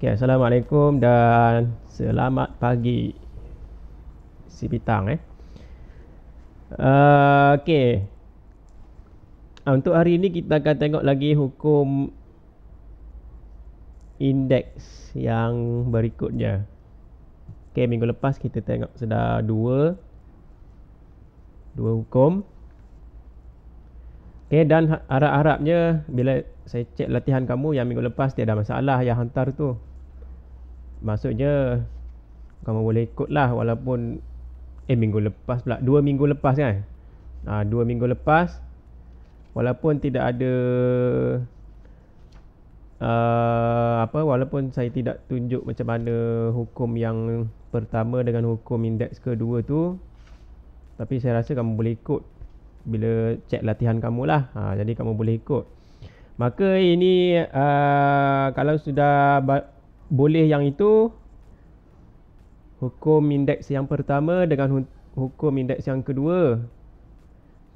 Okay, Assalamualaikum dan selamat pagi si petang okay. Untuk hari ini kita akan tengok lagi hukum indeks yang berikutnya. Okay, minggu lepas kita tengok sudah dua hukum. Okay, dan harap-harapnya bila saya cek latihan kamu yang minggu lepas tiada masalah yang hantar tu. Maksudnya kamu boleh ikut lah walaupun minggu lepas pula 2 minggu lepas kan. 2 minggu lepas walaupun tidak ada walaupun saya tidak tunjuk macam mana hukum yang pertama dengan hukum indeks kedua tu, tapi saya rasa kamu boleh ikut bila cek latihan kamu lah. Jadi kamu boleh ikut. Maka ini kalau sudah boleh yang itu, hukum indeks yang pertama dengan hukum indeks yang kedua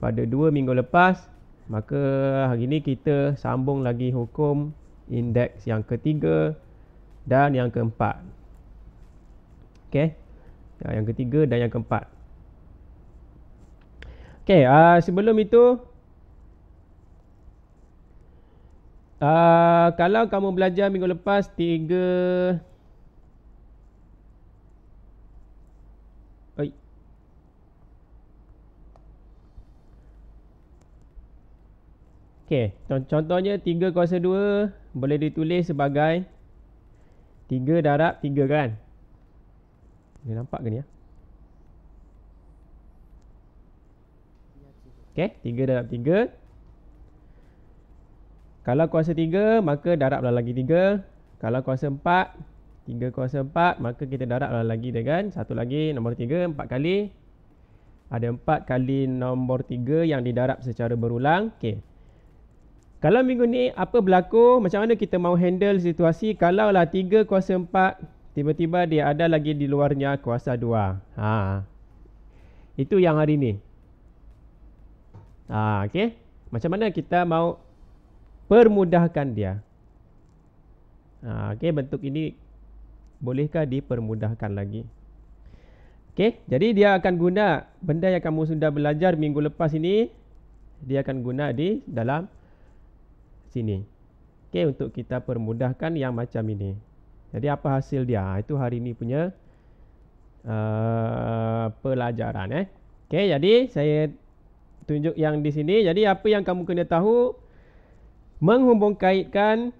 pada 2 minggu lepas, maka hari ini kita sambung lagi hukum indeks yang ketiga dan yang keempat. Okay, yang ketiga dan yang keempat. Okay, sebelum itu kalau kamu belajar minggu lepas okay, contohnya 3 kuasa 2 boleh ditulis sebagai 3 darab 3 kan? Dia nampak ke ni ya? Okay, 3 darab 3. Kalau kuasa 3 maka darablah lagi 3. Kalau kuasa 4, 3 kuasa 4 maka kita darablah lagi dengan satu lagi nombor 3 4 kali. Ada 4 kali nombor 3 yang didarab secara berulang. Okay. Kalau minggu ni apa berlaku, macam mana kita mau handle situasi kalau lah 3 kuasa 4 tiba-tiba dia ada lagi di luarnya kuasa 2. Itu yang hari ni. Okay. Macam mana kita mau permudahkan dia. Okay, bentuk ini bolehkah dipermudahkan lagi? Okay, jadi dia akan guna benda yang kamu sudah belajar minggu lepas ini, dia akan guna di dalam sini. Okay, untuk kita permudahkan yang macam ini. Jadi apa hasil dia? Itu hari ini punya pelajaran. Okay, jadi saya tunjuk yang di sini. Jadi apa yang kamu kena tahu, menghubung kaitkan,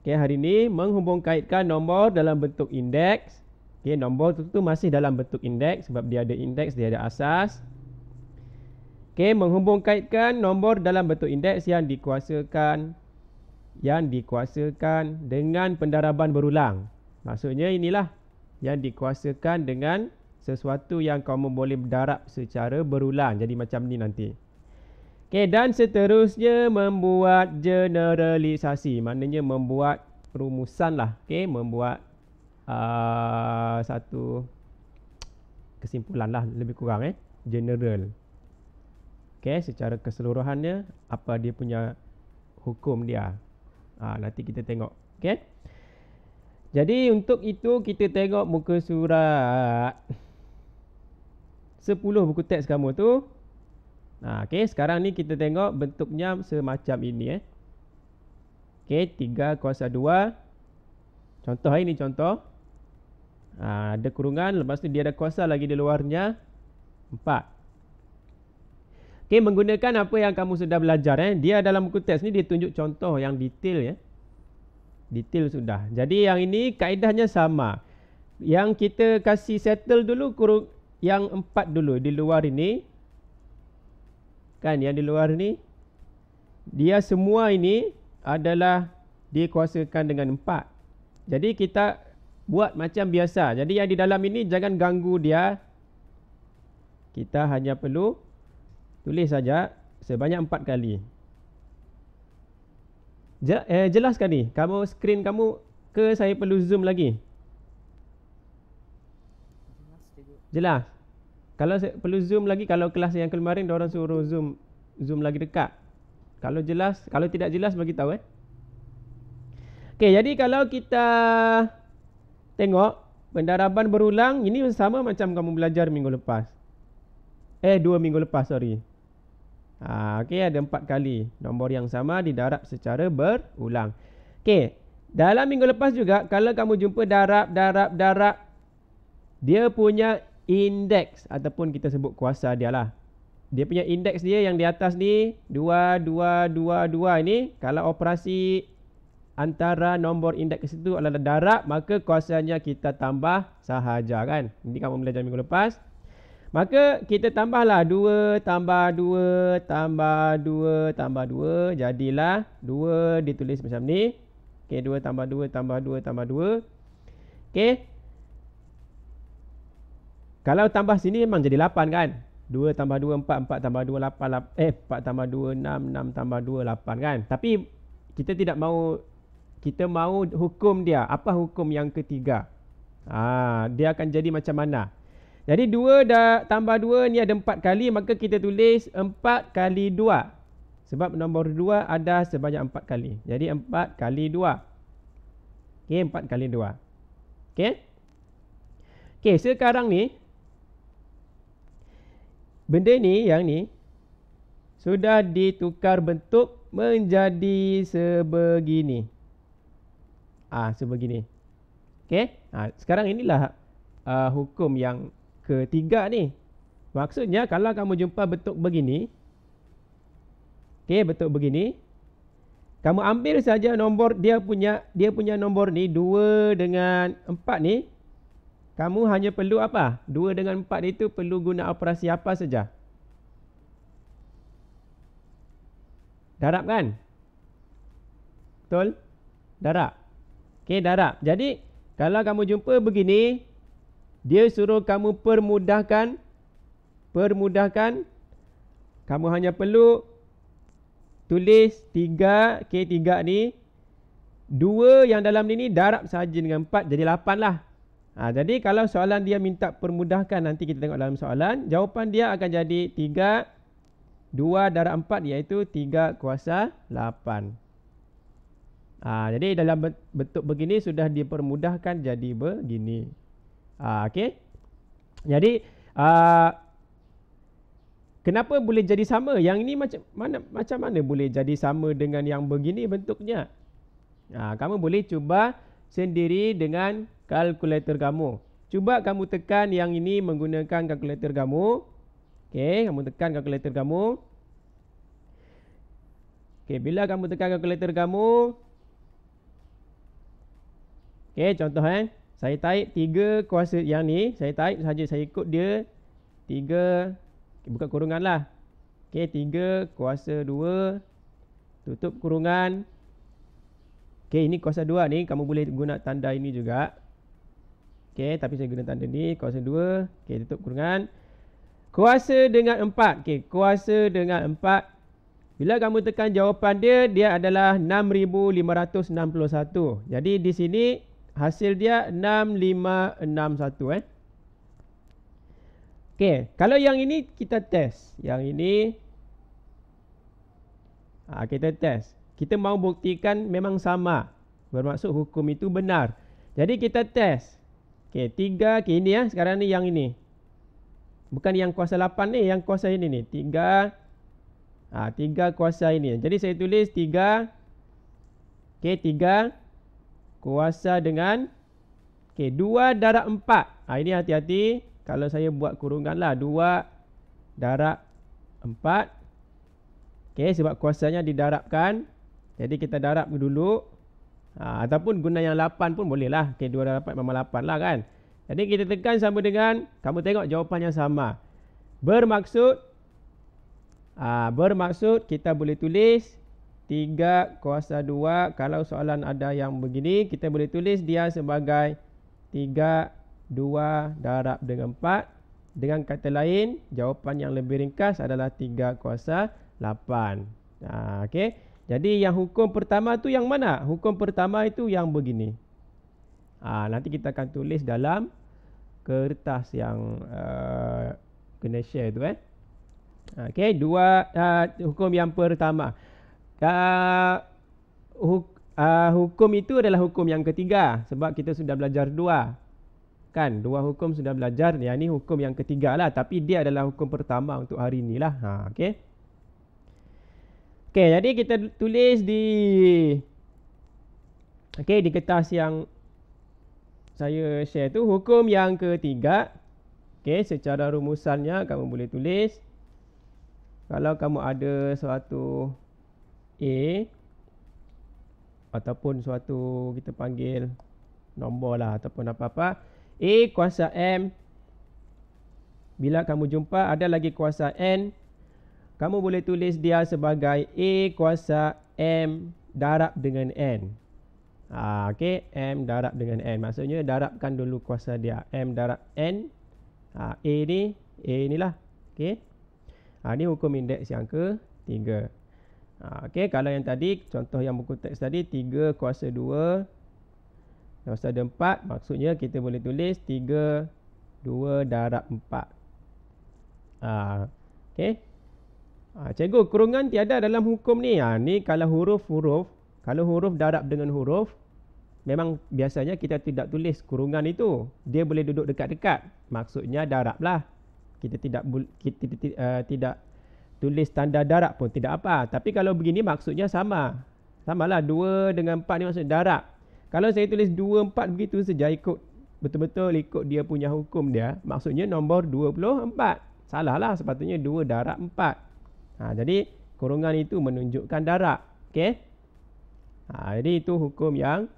hari ini menghubung kaitkan nombor dalam bentuk indeks. Nombor itu masih dalam bentuk indeks sebab dia ada indeks, dia ada asas. Menghubung kaitkan nombor dalam bentuk indeks yang dikuasakan dengan pendaraban berulang. Maksudnya inilah yang dikuasakan dengan sesuatu yang kamu boleh darab secara berulang. Jadi macam ni nanti. Dan seterusnya membuat generalisasi, maknanya membuat rumusan lah. Membuat satu kesimpulan lah lebih kurang general. Secara keseluruhannya apa dia punya hukum dia. Nanti kita tengok. Jadi untuk itu kita tengok muka surat 10 buku teks kamu tu. Sekarang ni kita tengok bentuknya semacam ini. 3 kuasa 2. Contoh ini contoh. Ada kurungan, lepas tu dia ada kuasa lagi di luarnya 4. Menggunakan apa yang kamu sudah belajar. Dia dalam buku teks ni dia tunjuk contoh yang detail. Detail sudah. Jadi yang ini kaedahnya sama. Yang kita kasih settle dulu yang 4 dulu di luar ini. Yang di luar ni dia semua ini adalah dikuasakan dengan 4. Jadi kita buat macam biasa. Jadi yang di dalam ini jangan ganggu dia. Kita hanya perlu tulis saja sebanyak 4 kali. Jelaskan ni. Skrin kamu ke saya perlu zoom lagi? Jelas. Kalau perlu zoom lagi, kalau kelas yang kemarin diorang suruh zoom lagi dekat. Kalau jelas, kalau tidak jelas bagi tahu. Okey, jadi kalau kita tengok pendaraban berulang, ini sama macam kamu belajar minggu lepas. 2 minggu lepas, sorry. Okey, ada 4 kali. Nombor yang sama didarab secara berulang. Okey, dalam minggu lepas juga, kalau kamu jumpa darab, dia punya indeks ataupun kita sebut kuasa dia lah. Dia punya indeks dia yang di atas ni 2, 2, 2, 2 ini, kalau operasi antara nombor indeks itu adalah darab, maka kuasanya kita tambah sahaja kan. Ini kamu belajar minggu lepas. Maka kita tambahlah 2 tambah 2 tambah 2 tambah 2, jadilah 2 ditulis macam ni. Okey, 2 tambah 2 tambah 2 tambah 2. Okey. Kalau tambah sini memang jadi 8 kan. 2 tambah 2 4, 4 tambah 2 8, 4 tambah 2 6, 6 tambah 2 8 kan. Tapi kita tidak mahu, kita mahu hukum dia. Apa hukum yang ketiga? Dia akan jadi macam mana? Jadi 2 tambah 2 ni ada 4 kali, maka kita tulis 4 kali 2. Sebab nombor 2 ada sebanyak 4 kali. Jadi 4 kali 2. Okey, 4 kali 2. Okey. Okey, sekarang ni benda ni, yang ni sudah ditukar bentuk menjadi sebegini. Sebegini. Okey. Sekarang inilah hukum yang ketiga ni. Maksudnya kalau kamu jumpa bentuk begini, okey, bentuk begini, kamu ambil saja nombor dia punya nombor ni 2 dengan 4 ni, kamu hanya perlu apa? 2 dengan 4 itu perlu guna operasi apa saja? Darab kan? Betul? Darab. Okey, darab. Jadi kalau kamu jumpa begini, dia suruh kamu permudahkan. Kamu hanya perlu tulis 3. Okey, 3 ni 2 yang dalam ni darab saja dengan 4, jadi 8 lah. Jadi kalau soalan dia minta permudahkan, nanti kita tengok dalam soalan, jawapan dia akan jadi 3, 2 darab 4, iaitu 3 kuasa 8. Jadi dalam bentuk begini sudah dipermudahkan jadi begini. Okey. Jadi kenapa boleh jadi sama? Yang ini macam mana boleh jadi sama dengan yang begini bentuknya? Kamu boleh cuba sendiri dengan kalkulator kamu. Cuba kamu tekan yang ini menggunakan kalkulator kamu. Okey, kamu tekan kalkulator kamu. Okey, bila kamu tekan kalkulator kamu, okey, contoh saya tarik 3 kuasa yang ni, saya tarik saja, saya ikut dia 3, buka kurungan lah. Okey, 3 kuasa 2, tutup kurungan. Okey, ini kuasa 2 ni, kamu boleh guna tanda ini juga. Okey, tapi saya guna tanda ni, kuasa 2. Okey, tutup kurungan. Kuasa dengan 4. Okey, kuasa dengan 4. Bila kamu tekan jawapan dia adalah 6561. Jadi di sini hasil dia 6561. Okey, kalau yang ini kita test. Yang ini kita test. Kita mahu buktikan memang sama. Bermaksud hukum itu benar. Jadi kita test. Okey, 3. Okey, ini sekarang ni yang ini. Bukan yang kuasa 8 ni, yang kuasa ini ni. 3. 3 kuasa ini. Jadi saya tulis 3. Okey, 3 kuasa dengan 2 darab 4. Ini hati-hati. Kalau saya buat kurungan lah, 2 darab 4. Okey, sebab kuasanya didarabkan. Jadi kita darab dulu. Ataupun guna yang 8 pun boleh lah. 2 darab 4 memang 8 lah kan. Jadi kita tekan sama dengan, kamu tengok jawapannya sama. Bermaksud kita boleh tulis 3 kuasa 2. Kalau soalan ada yang begini, kita boleh tulis dia sebagai 3, 2 darab dengan 4. Dengan kata lain, jawapan yang lebih ringkas adalah 3 kuasa 8. Okey. Jadi yang hukum pertama tu yang mana? Hukum pertama itu yang begini. Nanti kita akan tulis dalam kertas yang kena share tu. Okey, hukum yang pertama. hukum itu adalah hukum yang ketiga. Sebab kita sudah belajar dua. Kan, dua hukum sudah belajar. Yang ni hukum yang ketiga lah. Tapi dia adalah hukum pertama untuk hari ni lah. Okay. Okay, jadi kita tulis di kertas yang saya share tu. Hukum yang ketiga. Okay, secara rumusannya kamu boleh tulis. Kalau kamu ada suatu A ataupun suatu kita panggil nombor lah ataupun apa-apa, A kuasa M, bila kamu jumpa ada lagi kuasa N, kamu boleh tulis dia sebagai A kuasa M darab dengan N. Okay, M darab dengan N, maksudnya darabkan dulu kuasa dia, M darab N. A ni lah. Okay, ni hukum indeks yang ketiga. Okay, kalau yang tadi, contoh yang buku teks tadi, 3 kuasa 2 kuasa 4, maksudnya kita boleh tulis 3 2 darab 4. Okay. Cikgu, kurungan tiada dalam hukum ni. Ni kalau huruf-huruf, kalau huruf darab dengan huruf, memang biasanya kita tidak tulis kurungan itu. Dia boleh duduk dekat-dekat. Maksudnya darab lah. Kita tidak tulis tanda darab pun tidak apa. Tapi kalau begini maksudnya sama. Samalah 2 dengan 4 ni maksud darab. Kalau saya tulis 2, 4 begitu saja ikut betul-betul ikut dia punya hukum dia, maksudnya nombor 24. Salah lah, sepatutnya 2 darab 4. Jadi kurungan itu menunjukkan darab. Okey. Jadi itu hukum yang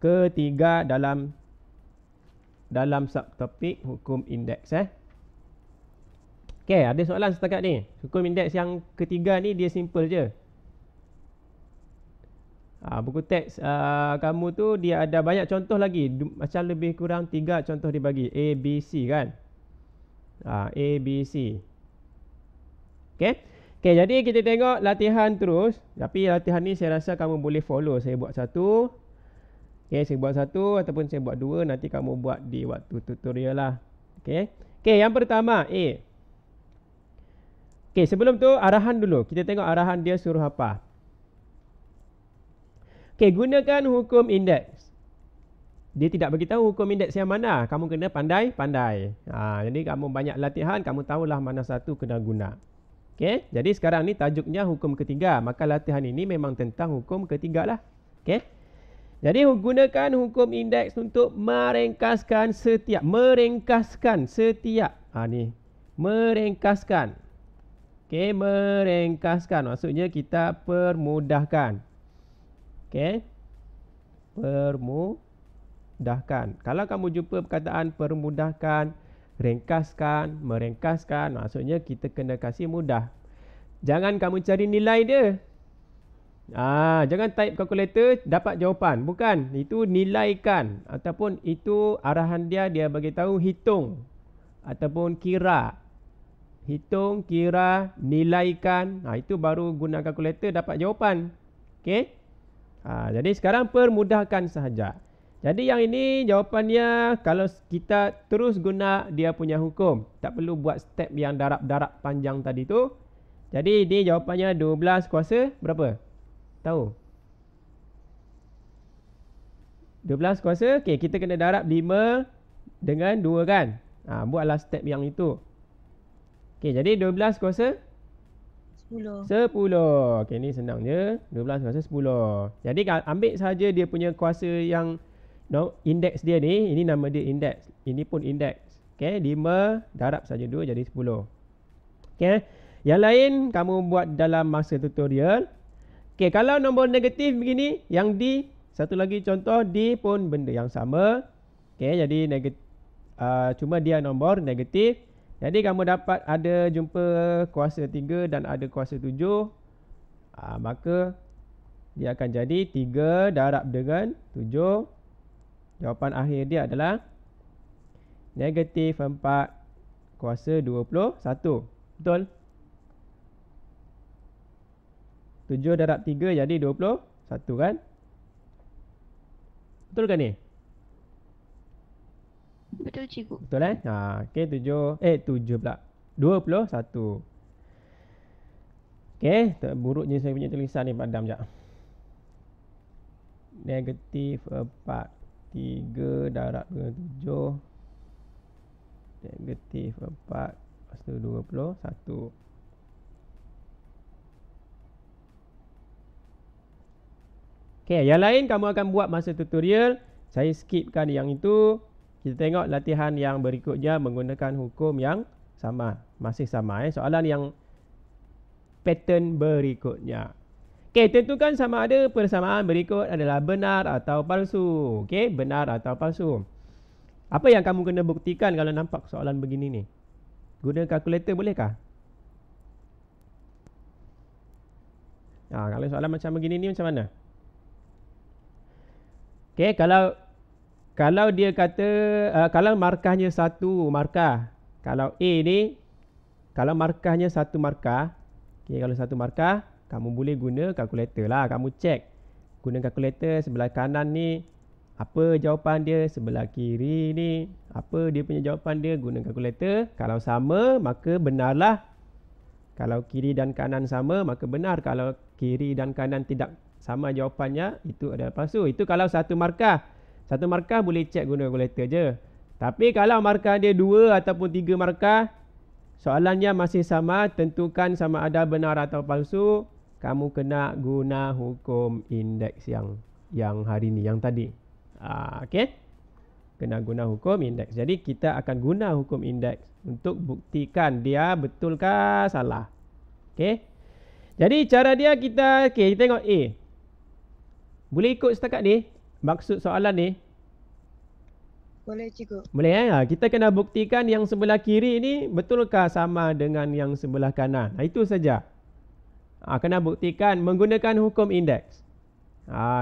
ketiga dalam subtopik hukum indeks. Okey, ada soalan setakat ni. Hukum indeks yang ketiga ni dia simple je. Buku teks kamu tu dia ada banyak contoh lagi. Macam lebih kurang 3 contoh dibagi. A, B, C kan. A, B, C. Okey. Okey, jadi kita tengok latihan terus. Tapi latihan ni saya rasa kamu boleh follow. Saya buat satu. Okey, saya buat satu ataupun saya buat dua. Nanti kamu buat di waktu tutorial lah. Okey. Okey, yang pertama A. Okey, sebelum tu arahan dulu. Kita tengok arahan dia suruh apa. Okey, gunakan hukum indeks. Dia tidak beritahu hukum indeks yang mana. Kamu kena pandai-pandai. Jadi kamu banyak latihan, kamu tahulah mana satu kena guna. Okey, jadi sekarang ni tajuknya hukum ketiga. Maka latihan ini memang tentang hukum ketiga lah. Okey. Jadi gunakan hukum indeks untuk merengkaskan setiap. Merengkaskan. Okey, merengkaskan. Maksudnya kita permudahkan. Okey. Permudahkan. Kalau kamu jumpa perkataan permudahkan, ringkaskan, merengkaskan, maksudnya kita kena kasih mudah. Jangan kamu cari nilai dia. Jangan type calculator dapat jawapan. Bukan, itu nilaikan ataupun itu arahan dia bagi tahu hitung ataupun kira. Hitung, kira, nilaikan. Itu baru guna kalkulator dapat jawapan. Okey. Jadi sekarang permudahkan sahaja. Jadi yang ini jawapannya kalau kita terus guna dia punya hukum. Tak perlu buat step yang darab-darab panjang tadi tu. Jadi ini jawapannya 12 kuasa berapa? Tahu? 12 kuasa. Okey, kita kena darab 5 dengan 2 kan? Buatlah step yang itu. Okey, jadi 12 kuasa 10. Okey, ni senang je. 12 kuasa 10. Jadi ambil saja dia punya kuasa yang indeks dia ni. Ini nama dia indeks. Ini pun indeks. Okey, 5 darab saja 2 jadi 10. Okey. Yang lain kamu buat dalam masa tutorial. Okey, kalau nombor negatif begini, yang D, satu lagi contoh D pun benda yang sama. Okey, jadi cuma dia nombor negatif. Jadi kamu dapat ada jumpa kuasa 3 dan ada kuasa 7. Maka dia akan jadi 3 darab dengan 7. Jawapan akhir dia adalah negatif 4 kuasa 21. Betul? 7 darab 3 jadi 21 kan? Betul kan ni? Betul cikgu. Betul okey 7 pula. 21. Okey, buruknya saya punya tulisan ni, padam jap. Negatif 4. 3 darab dengan 7. Negatif 4. Lepas tu 21. Okay, yang lain kamu akan buat masa tutorial. Saya skipkan yang itu. Kita tengok latihan yang berikutnya menggunakan hukum yang sama. Masih sama. Soalan yang pattern berikutnya. Okay, tentukan sama ada persamaan berikut adalah benar atau palsu. Okay, benar atau palsu. Apa yang kamu kena buktikan kalau nampak soalan begini ni? Guna kalkulator bolehkah? Kalau soalan macam begini ni macam mana? Okay, kalau dia kata kalau markahnya satu markah, kalau A ni kalau markahnya satu markah, okay, kalau satu markah kamu boleh guna kalkulator lah. Kamu cek guna kalkulator sebelah kanan ni apa jawapan dia, sebelah kiri ni apa dia punya jawapan dia, guna kalkulator. Kalau sama maka benarlah. Kalau kiri dan kanan sama maka benar. Kalau kiri dan kanan tidak sama jawapannya, itu adalah palsu. Itu kalau satu markah. Satu markah boleh cek guna kalkulator je. Tapi kalau markah dia 2 ataupun 3 markah, soalannya masih sama, tentukan sama ada benar atau palsu, kamu kena guna hukum indeks yang hari ni, yang tadi. Okey. Kena guna hukum indeks. Jadi kita akan guna hukum indeks untuk buktikan dia betulkah salah. Okey. Jadi cara dia kita tengok A. Boleh ikut setakat ni maksud soalan ni? Boleh cikgu. Boleh kita kena buktikan yang sebelah kiri ni betulkah sama dengan yang sebelah kanan. Itu saja. Kena buktikan menggunakan hukum indeks.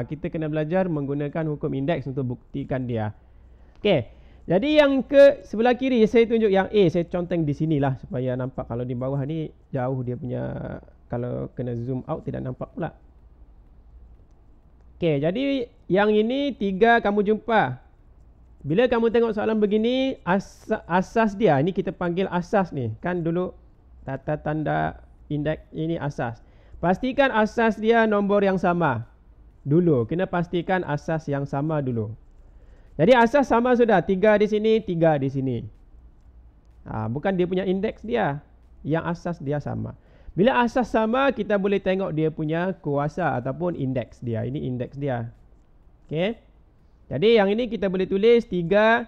Kita kena belajar menggunakan hukum indeks untuk buktikan dia. Okey. Jadi yang ke sebelah kiri saya tunjuk yang A. Saya conteng di sinilah supaya nampak. Kalau di bawah ni jauh dia punya, kalau kena zoom out tidak nampak pula. Okey, jadi yang ini 3 kamu jumpa. Bila kamu tengok soalan begini, asas dia, ini kita panggil asas ni. Kan dulu tanda indeks ini asas. Pastikan asas dia nombor yang sama dulu. Kena pastikan asas yang sama dulu. Jadi asas sama sudah. 3 di sini, 3 di sini. Bukan dia punya indeks dia. Yang asas dia sama. Bila asas sama, kita boleh tengok dia punya kuasa ataupun indeks dia. Ini indeks dia. Okey. Jadi yang ini kita boleh tulis 3.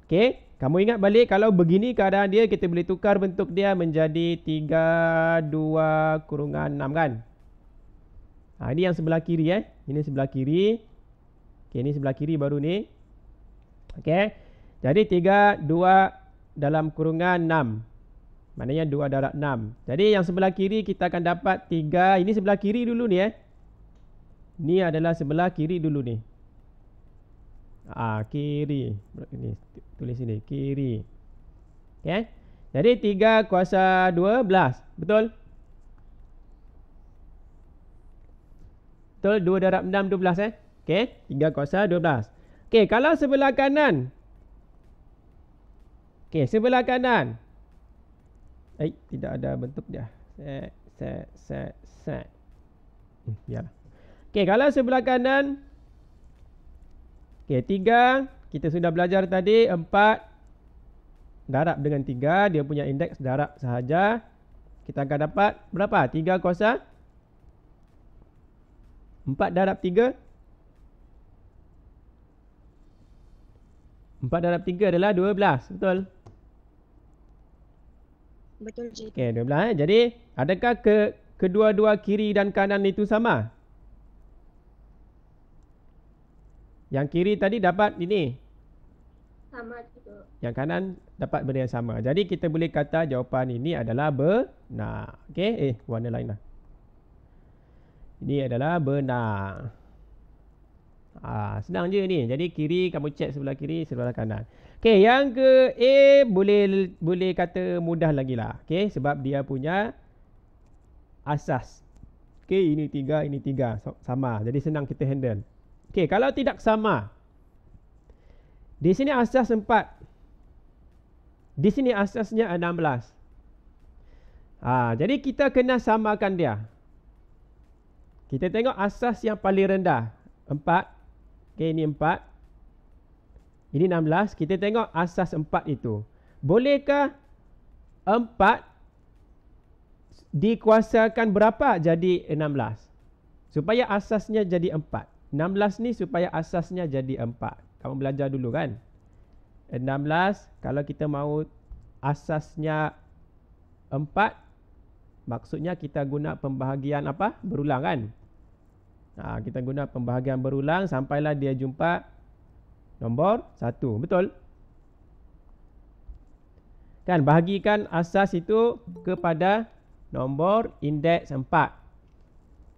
Okey. Kamu ingat balik kalau begini keadaan dia, kita boleh tukar bentuk dia menjadi 3, 2, kurungan 6 kan. Ini yang sebelah kiri Ini sebelah kiri. Okey, ini sebelah kiri baru ni. Okey. Jadi 3, 2 dalam kurungan 6. Maknanya 2 darab 6. Jadi yang sebelah kiri kita akan dapat 3. Ini sebelah kiri dulu ni Ini adalah sebelah kiri dulu ni. Kiri. Ini tulis sini, kiri. Okey. Jadi 3 kuasa 12. Betul? Betul, 2 darab 6, 12 Okey, 3 kuasa 12. Okey, kalau sebelah kanan. Okey, sebelah kanan. Tidak ada bentuk dia. Set. Biarlah. Okey, kalau sebelah kanan. Okey, 3. Kita sudah belajar tadi. 4. Darab dengan 3. Dia punya indeks darab sahaja. Kita akan dapat berapa? 3 kuasa 4 darab 3. 4 darab 3 adalah 12. Betul? Betul cikgu. Okey, 12 Jadi, adakah kedua-dua kiri dan kanan itu sama? Yang kiri tadi dapat ini. Sama cikgu. Yang kanan dapat benda yang sama. Jadi, kita boleh kata jawapan ini adalah benar. Okey, warna lain lah. Ini adalah benar. Senang je ni. Jadi, kiri kamu cek sebelah kiri, sebelah kanan. Okey, yang ke A boleh kata mudah lagi lah. Okey, sebab dia punya asas. Okey, ini 3, ini 3. Sama. Jadi senang kita handle. Okey, kalau tidak sama. Di sini asas 4. Di sini asasnya 16. Jadi kita kena samakan dia. Kita tengok asas yang paling rendah. 4. Okey, ini 4. Ini 16. Kita tengok asas 4 itu. Bolehkah 4 dikuasakan berapa jadi 16? Supaya asasnya jadi 4. 16 ni supaya asasnya jadi 4. Kamu belajar dulu kan? 16, kalau kita mahu asasnya 4, maksudnya kita guna pembahagian apa? Berulang kan? Kita guna pembahagian berulang sampailah dia jumpa nombor 1. Betul? Kan bahagikan asas itu kepada nombor indeks 4.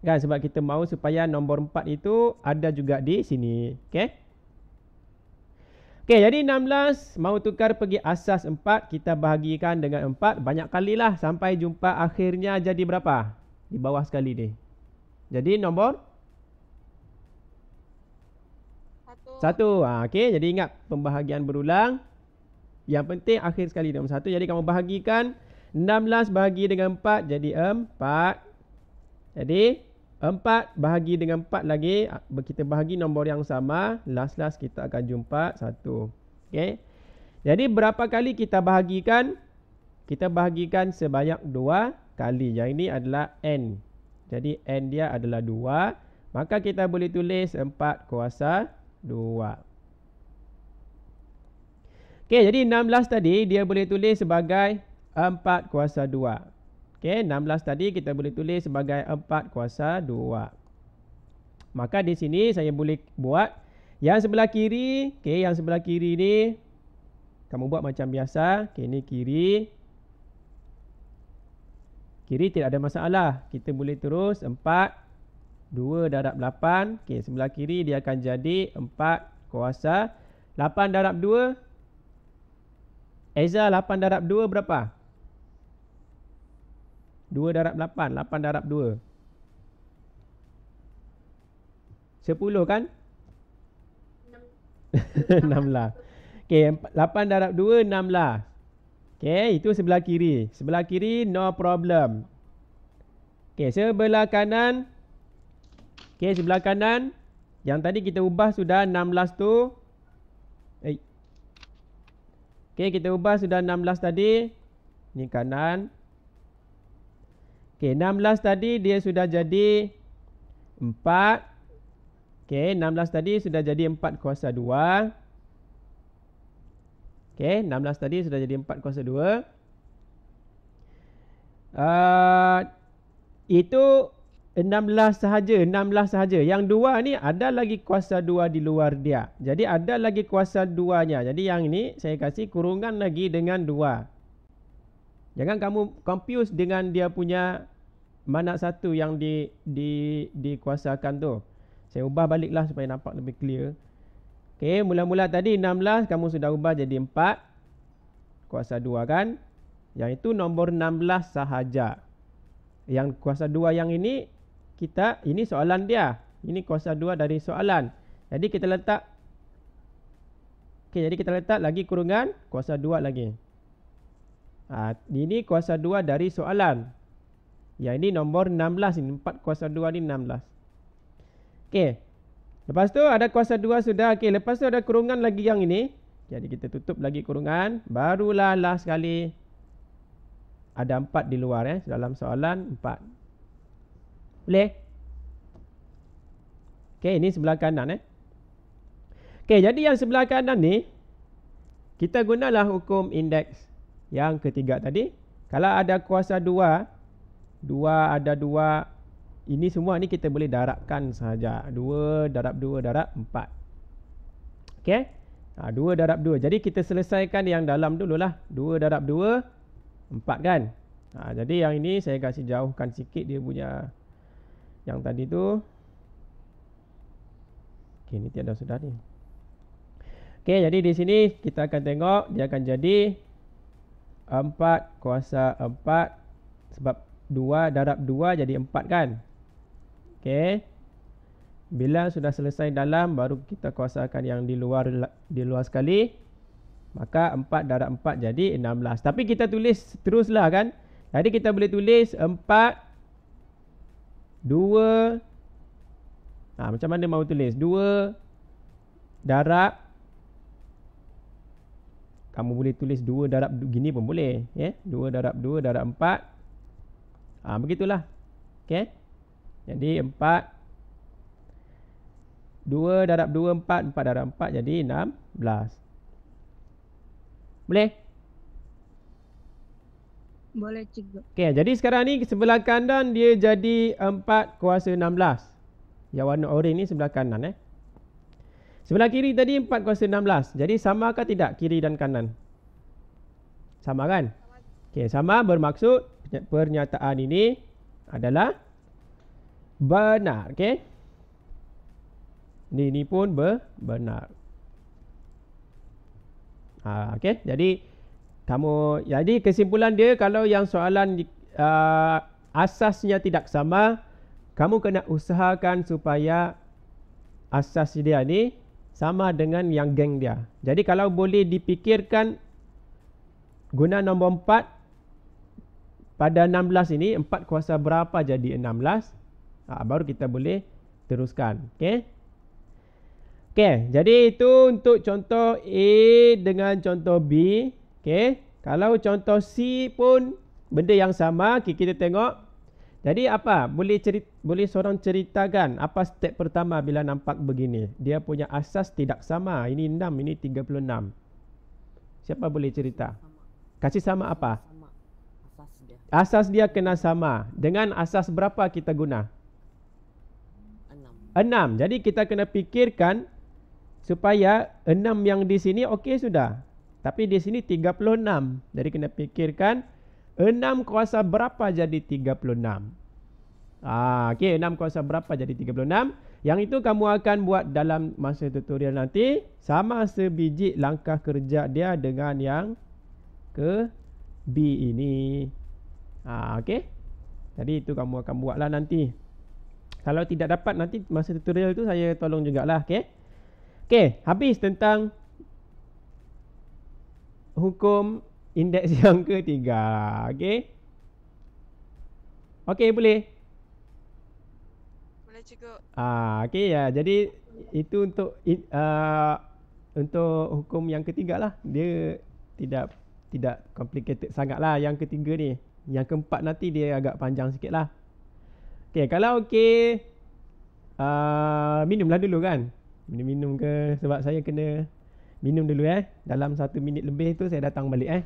Kan sebab kita mahu supaya nombor 4 itu ada juga di sini. Okey? Okey, jadi 16 mahu tukar pergi asas 4, kita bahagikan dengan 4 banyak kalilah sampai jumpa akhirnya jadi berapa? Di bawah sekali ni. Jadi nombor 1. Okey, jadi ingat pembahagian berulang. Yang penting akhir sekali nombor 1. Jadi kamu bahagikan 16 bahagi dengan 4 jadi 4. Jadi 4 bahagi dengan 4 lagi, kita bahagi nombor yang sama, last kita akan jumpa 1. Okey. Jadi berapa kali kita bahagikan? Kita bahagikan sebanyak 2 kali. Yang ini adalah n. Jadi n dia adalah 2. Maka kita boleh tulis 4 kuasa 2. Okey, jadi 16 tadi dia boleh tulis sebagai 4 kuasa 2. Okey, 16 tadi kita boleh tulis sebagai 4 kuasa 2. Maka di sini saya boleh buat yang sebelah kiri. Okey, yang sebelah kiri ni kamu buat macam biasa. Okey, ni kiri. Kiri tidak ada masalah. Kita boleh terus 4 2 darab 8. Okey, sebelah kiri dia akan jadi 4 kuasa 8 darab 2. Eza, 8 darab 2 berapa? 2 darab 8. 8 darab 2. 10 kan? 16. Okey, 8 darab 2, 16. Okey, itu sebelah kiri. Sebelah kiri, no problem. Okey, sebelah kanan. Okey, sebelah kanan. Yang tadi kita ubah sudah 16 tu. Okey, kita ubah sudah 16 tadi. Ni kanan. Okey, 16 tadi dia sudah jadi 4. Okey, 16 tadi sudah jadi 4 kuasa 2. Okey, 16 tadi sudah jadi 4 kuasa 2. Itu 16 sahaja, 16 sahaja. Yang 2 ni ada lagi kuasa 2 di luar dia. Jadi ada lagi kuasa 2-nya. Jadi yang ini saya kasih kurungan lagi dengan 2. Jangan kamu confuse dengan dia punya mana satu yang dikuasakan tu. Saya ubah baliklah supaya nampak lebih clear. Okey, mula-mula tadi 16 kamu sudah ubah jadi 4 kuasa 2 kan? Yang itu nombor 16 sahaja. Yang kuasa 2 yang ini ini soalan dia. Ini kuasa 2 dari soalan. Jadi kita letak jadi kita letak lagi kurungan kuasa 2 lagi. Ini kuasa 2 dari soalan. Yang ini nombor 16 ini. 4 kuasa 2 ni 16. Okey. Lepas tu ada kuasa 2 sudah. Okey, lepas tu ada kurungan lagi yang ini. Jadi kita tutup lagi kurungan. Barulah last sekali ada 4 di luar dalam soalan 4. Boleh? Okey, ini sebelah kanan Okey, jadi yang sebelah kanan ni kita gunalah hukum indeks yang ketiga tadi. Kalau ada kuasa 2 ada 2, ini semua ni kita boleh darabkan sahaja. 2 darab 2 darab 4. Okey? 2 darab 2. Jadi kita selesaikan yang dalam dululah. 2 darab 2 4 kan? Jadi yang ini saya kasih jauhkan sikit dia punya yang tadi tu. Okey, ni tiada sudah ni. Okey, jadi di sini kita akan tengok dia akan jadi 4 kuasa 4 sebab 2 darab 2 jadi 4 kan? Okey. Bila sudah selesai dalam baru kita kuasakan yang di luar sekali. Maka 4 darab 4 jadi 16. Tapi kita tulis teruslah kan? Jadi kita boleh tulis 4 2 Macam mana mau tulis? 2 darab, kamu boleh tulis 2 darab gini pun boleh, 2 darab 2 darab 4. Begitulah. Okey. Jadi 4, 2 darab 2 4, 4 darab 4 jadi 16. Boleh? Boleh cikgu. Okey, jadi sekarang ni sebelah kanan dia jadi 4 kuasa 16. Yang warna oranye ni sebelah kanan Sebelah kiri tadi 4 kuasa 16. Jadi sama ke tidak kiri dan kanan? Sama kan? Okey, sama bermaksud pernyataan ini adalah benar. Okey. Ini pun benar. Okey, jadi kesimpulan dia, kalau yang soalan asasnya tidak sama, kamu kena usahakan supaya asas dia ni sama dengan yang geng dia. Jadi kalau boleh dipikirkan guna nombor 4 pada 16 ini, 4 kuasa berapa jadi 16, baru kita boleh teruskan. Okey. Okey, jadi itu untuk contoh A dengan contoh B. Okey, kalau contoh C pun benda yang sama, kita tengok. Jadi apa? Boleh seorang ceritakan apa step pertama bila nampak begini? Dia punya asas tidak sama. Ini 6, ini 36. Siapa boleh cerita? Kasih sama apa? Sama asas dia. Asas dia kena sama. Dengan asas berapa kita guna? 6. Jadi kita kena fikirkan supaya 6 yang di sini okey sudah. Tapi di sini 36. Jadi kena fikirkan 6 kuasa berapa jadi 36. Okey, 6 kuasa berapa jadi 36. Yang itu kamu akan buat dalam masa tutorial nanti. Sama sebiji langkah kerja dia dengan yang ke B ini. Okey. Jadi itu kamu akan buatlah nanti. Kalau tidak dapat nanti masa tutorial tu saya tolong jugalah. Okey. Okey, habis tentang hukum indeks yang ketiga. Okey. Okey, boleh? Boleh cikgu. Okey ya. Jadi itu untuk hukum yang ketiga lah. Dia tidak complicated sangat lah yang ketiga ni. Yang keempat nanti dia agak panjang sikit lah. Okey, kalau okey, minumlah dulu kan. Minum ke, sebab saya kena minum dulu dalam 1 minit lebih tu saya datang balik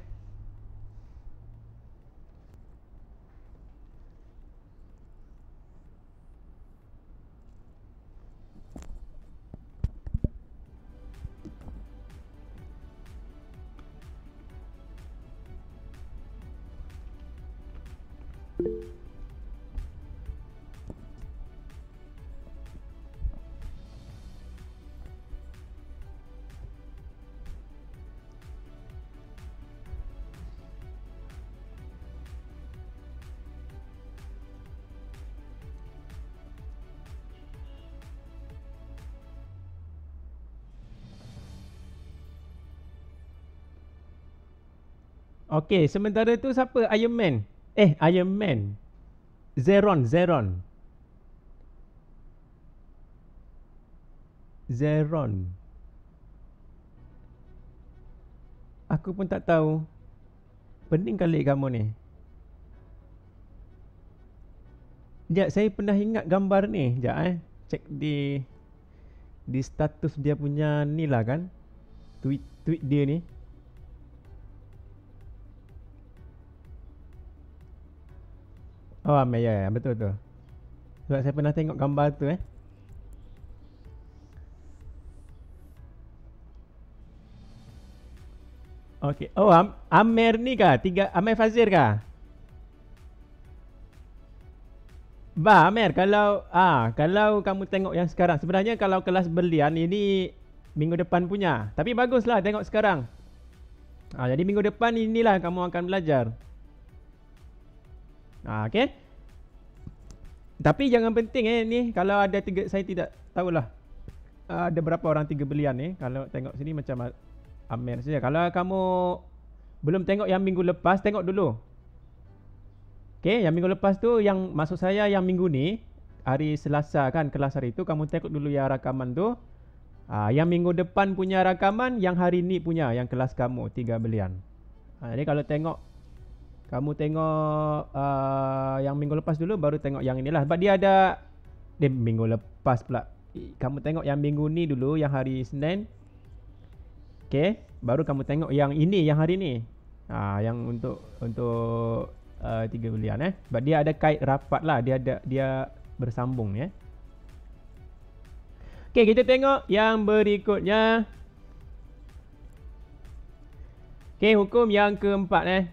Okey, sementara tu siapa? Iron Man. Iron Man. Zeron. Aku pun tak tahu. Pening kali kamu ni. Sekejap, saya pernah ingat gambar ni. Sekejap cek di status dia punya ni lah kan. Tweet dia ni. Oh, ya, betul. Sebab saya pernah tengok gambar tu Okey. Oh, Amer ni kah? Amer Fazir kah? Amer, kalau kamu tengok yang sekarang, sebenarnya kalau kelas berlian ini minggu depan punya. Tapi baguslah tengok sekarang. Jadi minggu depan inilah kamu akan belajar. Okey. Tapi jangan penting ni kalau ada 3, saya tidak tahulah ada berapa orang 3 belian ni. Kalau tengok sini macam Amer saja. Kalau kamu belum tengok yang minggu lepas, tengok dulu. Okey, yang minggu lepas tu, yang maksud saya yang minggu ni hari Selasa kan, kelas hari itu kamu tengok dulu yang rakaman tu. Yang minggu depan punya rakaman, yang hari ni punya, yang kelas kamu 3 belian. Jadi kalau kamu tengok yang minggu lepas dulu, baru tengok yang inilah. Sebab dia ada minggu lepas pula. Kamu tengok yang minggu ni dulu, yang hari Senin. Okay, baru kamu tengok yang ini, yang hari ni. Yang untuk 3 belian Sebab dia ada kait rapat lah, dia bersambung ya. Okay, kita tengok yang berikutnya. Okay, hukum yang keempat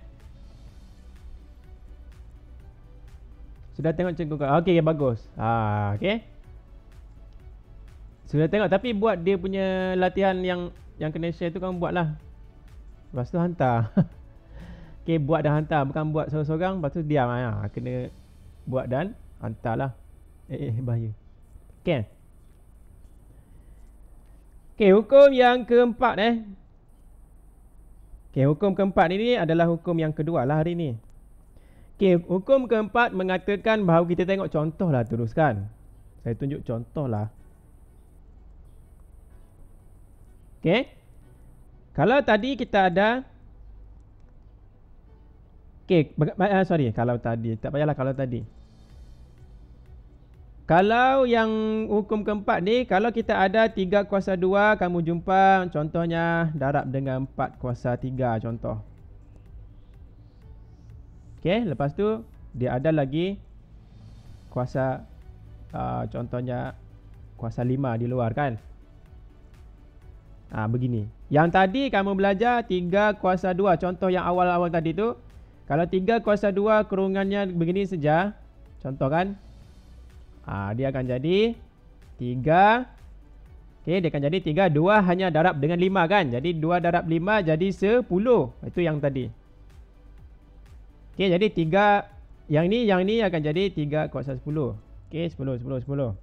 Sudah tengok cikgu kau? Okay, bagus. Okay. Sudah tengok, tapi buat dia punya latihan yang kena share tu kamu buat lah. Lepas tu hantar. Okay, buat dan hantar. Bukan buat seorang-seorang, lepas tu diam. Kena buat dan hantar lah. Bahaya. Okay. Okay, hukum yang keempat Okay, hukum keempat ini adalah hukum yang kedua lah hari ni. Okay, hukum keempat mengatakan bahawa kita tengok contoh lah teruskan. Saya tunjuk contoh lah. Okay. Kalau tadi kita ada sorry, kalau tadi tak payahlah kalau tadi. Kalau yang hukum keempat ni, kalau kita ada 3 kuasa 2, kamu jumpa contohnya darab dengan 4 kuasa 3 contoh. Okay, lepas tu dia ada lagi kuasa contohnya kuasa 5 di luar kan. Begini. Yang tadi kamu belajar 3 kuasa 2, contoh yang awal-awal tadi tu. Kalau 3 kuasa 2 kurungannya begini saja, contoh kan. Dia akan jadi 3. Okay, dia akan jadi 3. 2 hanya darab dengan 5 kan. Jadi 2 darab 5 jadi 10. Itu yang tadi. Okay, jadi 3. Yang ni akan jadi 3 kuasa 10. Okay, 10.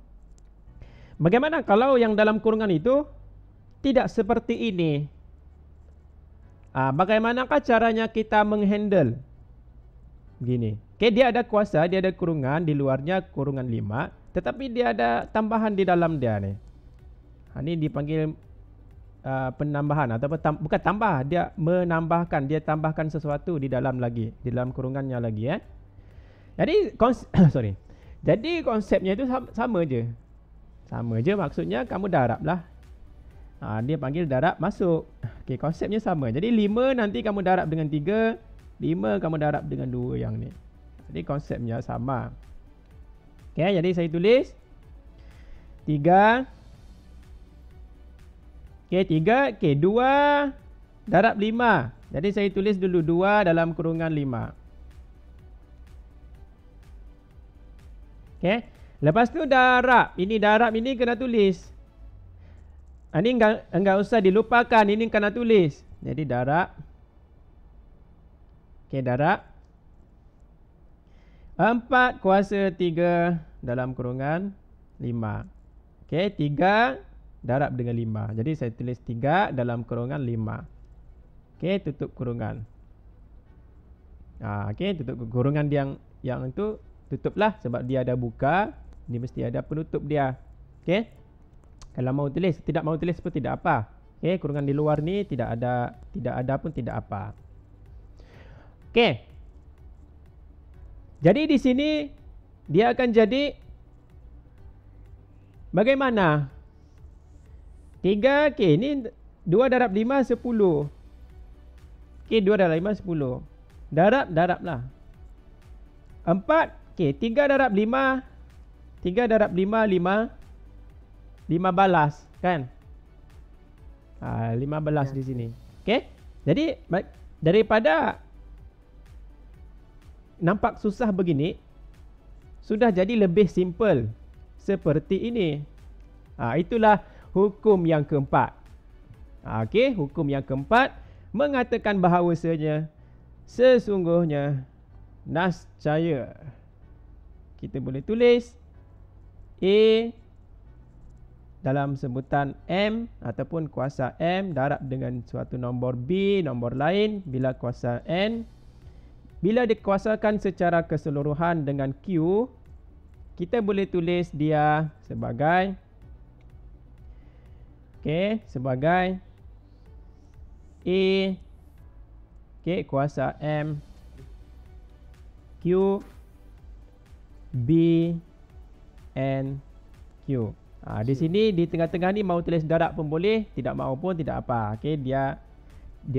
Bagaimana kalau yang dalam kurungan itu tidak seperti ini? Bagaimanakah caranya kita menghandle? Begini. Okay, dia ada kuasa, dia ada kurungan, di luarnya kurungan 5, tetapi dia ada tambahan di dalam dia ni. Ini dipanggil penambahan ataupun bukan tambah, dia menambahkan, dia tambahkan sesuatu di dalam lagi, di dalam kurungannya lagi Jadi Jadi konsepnya itu sama je. Sama je, maksudnya kamu darab lah. Dia panggil darab masuk. Okay, konsepnya sama. Jadi 5 nanti kamu darab dengan 3, 5 kamu darab dengan 2 yang ni. Jadi konsepnya sama. Okay, jadi saya tulis 3. Okay, 3. Okay, 2 darab 5. Jadi saya tulis dulu 2 dalam kurungan 5. Okay. Lepas tu darab. Darab ini kena tulis. Ini enggak usah dilupakan. Ini kena tulis. Jadi darab. Okay, darab 4 kuasa 3 dalam kurungan 5. Okay, 3 darab dengan 5. Jadi saya tulis 3 dalam kurungan 5. Okay, tutup kurungan. Okay, tutup kurungan yang itu tutuplah sebab dia ada buka. Ini mesti ada penutup dia. Okay. Kalau mau tulis, tidak mau tulis pun tidak apa. Okay, kurungan di luar ni tidak ada pun tidak apa. Okay. Jadi di sini dia akan jadi bagaimana? 3, okay, ini 2 darab 5, 10. Okay, 2 darab 5, 10. Darab-darablah. 4, okay, 3 darab 5. 3 darab 5, 5 balas, kan? 15 di sini. Okay? Jadi, daripada nampak susah begini, sudah jadi lebih simple seperti ini. Itulah hukum yang keempat. Okay, hukum yang keempat mengatakan bahawasanya sesungguhnya nascaya. Kita boleh tulis A dalam sebutan M ataupun kuasa M darab dengan suatu nombor B, nombor lain bila kuasa N. Bila dikuasakan secara keseluruhan dengan Q kita boleh tulis dia sebagai sebagai A kuasa M Q B N Q. Di sini di tengah-tengah ni mau tulis darab pun boleh, tidak mau pun tidak apa. Dia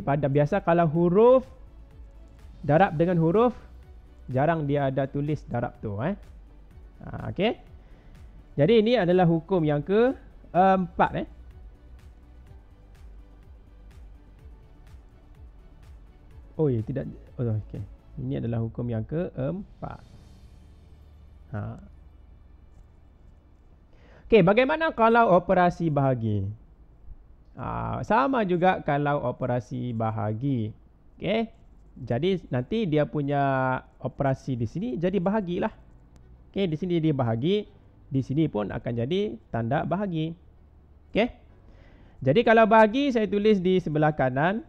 pada biasa kalau huruf darab dengan huruf jarang dia ada tulis darab tu Jadi ini adalah hukum yang keempat tidak. Ini adalah hukum yang keempat. Bagaimana kalau operasi bahagi? Sama juga kalau operasi bahagi. Jadi nanti dia punya operasi di sini jadi bahagilah. Di sini dia bahagi, di sini pun akan jadi tanda bahagi. Jadi kalau bahagi saya tulis di sebelah kanan.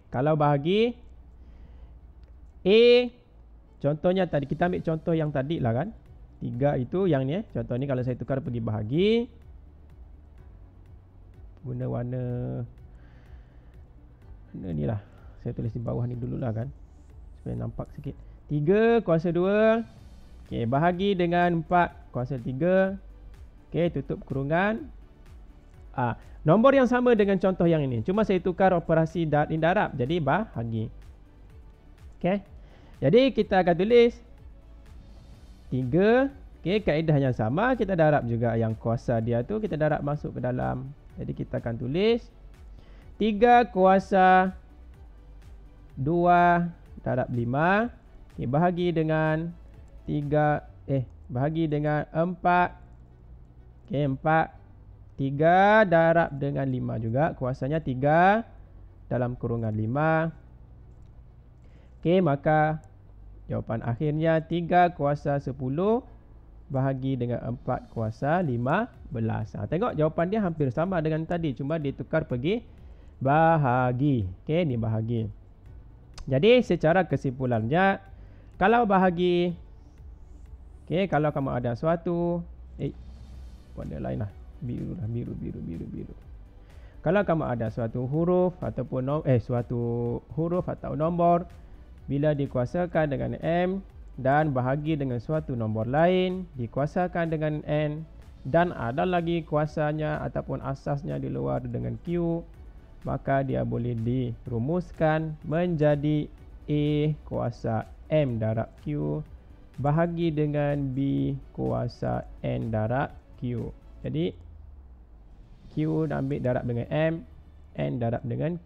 Kalau bahagi A, contohnya tadi kita ambil contoh yang tadi lah kan. 3 itu yang ni contoh ni kalau saya tukar pergi bahagi, guna warna ni lah. Saya tulis di bawah ni dululah kan, supaya nampak sikit. 3 kuasa 2. Bahagi dengan 4 kuasa 3. Tutup kurungan. Nombor yang sama dengan contoh yang ini, cuma saya tukar operasi darab jadi bahagi. Jadi kita akan tulis 3. Kaedah yang sama, kita darab juga yang kuasa dia tu, kita darab masuk ke dalam. Jadi kita akan tulis 3 kuasa 2 darab 5 bahagi dengan bahagi dengan 4. 4 3 darab dengan 5 juga, kuasanya 3 dalam kurungan 5. Maka jawapan akhirnya 3 kuasa 10 bahagi dengan 4 kuasa 15. Tengok jawapan dia hampir sama dengan tadi, cuma ditukar pergi bahagi. Ni bahagi. Jadi secara kesimpulannya, kalau bahagi, kalau kamu ada suatu warna lain lah, biru. Kalau kamu ada suatu huruf ataupun suatu huruf atau nombor, bila dikuasakan dengan M dan bahagi dengan suatu nombor lain dikuasakan dengan N, dan ada lagi kuasanya ataupun asasnya di luar dengan Q, maka dia boleh dirumuskan menjadi A kuasa M darab Q bahagi dengan B kuasa N darab Q. Jadi Q ambil darab dengan M, N darab dengan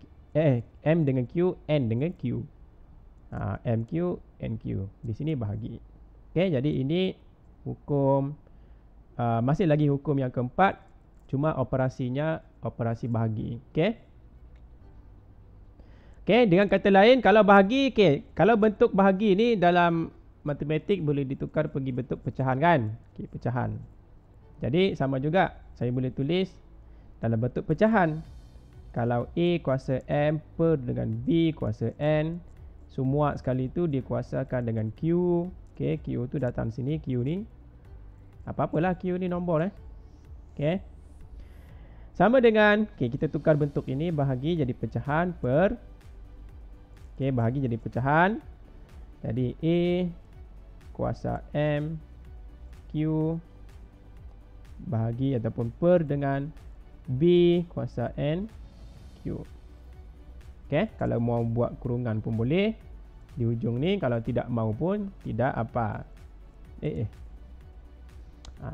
M dengan Q, N dengan Q. MQ, NQ. Di sini bahagi. Jadi ini hukum, masih lagi hukum yang keempat, cuma operasinya operasi bahagi. Dengan kata lain, kalau bahagi, kalau bentuk bahagi ni dalam matematik boleh ditukar pergi bentuk pecahan kan? Pecahan. Jadi sama juga, saya boleh tulis dalam bentuk pecahan. Kalau A kuasa M per dengan B kuasa N, semua sekali itu dikuasakan dengan Q. Q tu datang sini, Q ni apa-apalah, Q ni nombor sama dengan kita tukar bentuk ini, bahagi jadi pecahan per bahagi jadi pecahan. Jadi A kuasa M Q bahagi ataupun per dengan B kuasa N Q. Kalau mau buat kurungan pun boleh di hujung ni, kalau tidak mau pun tidak apa.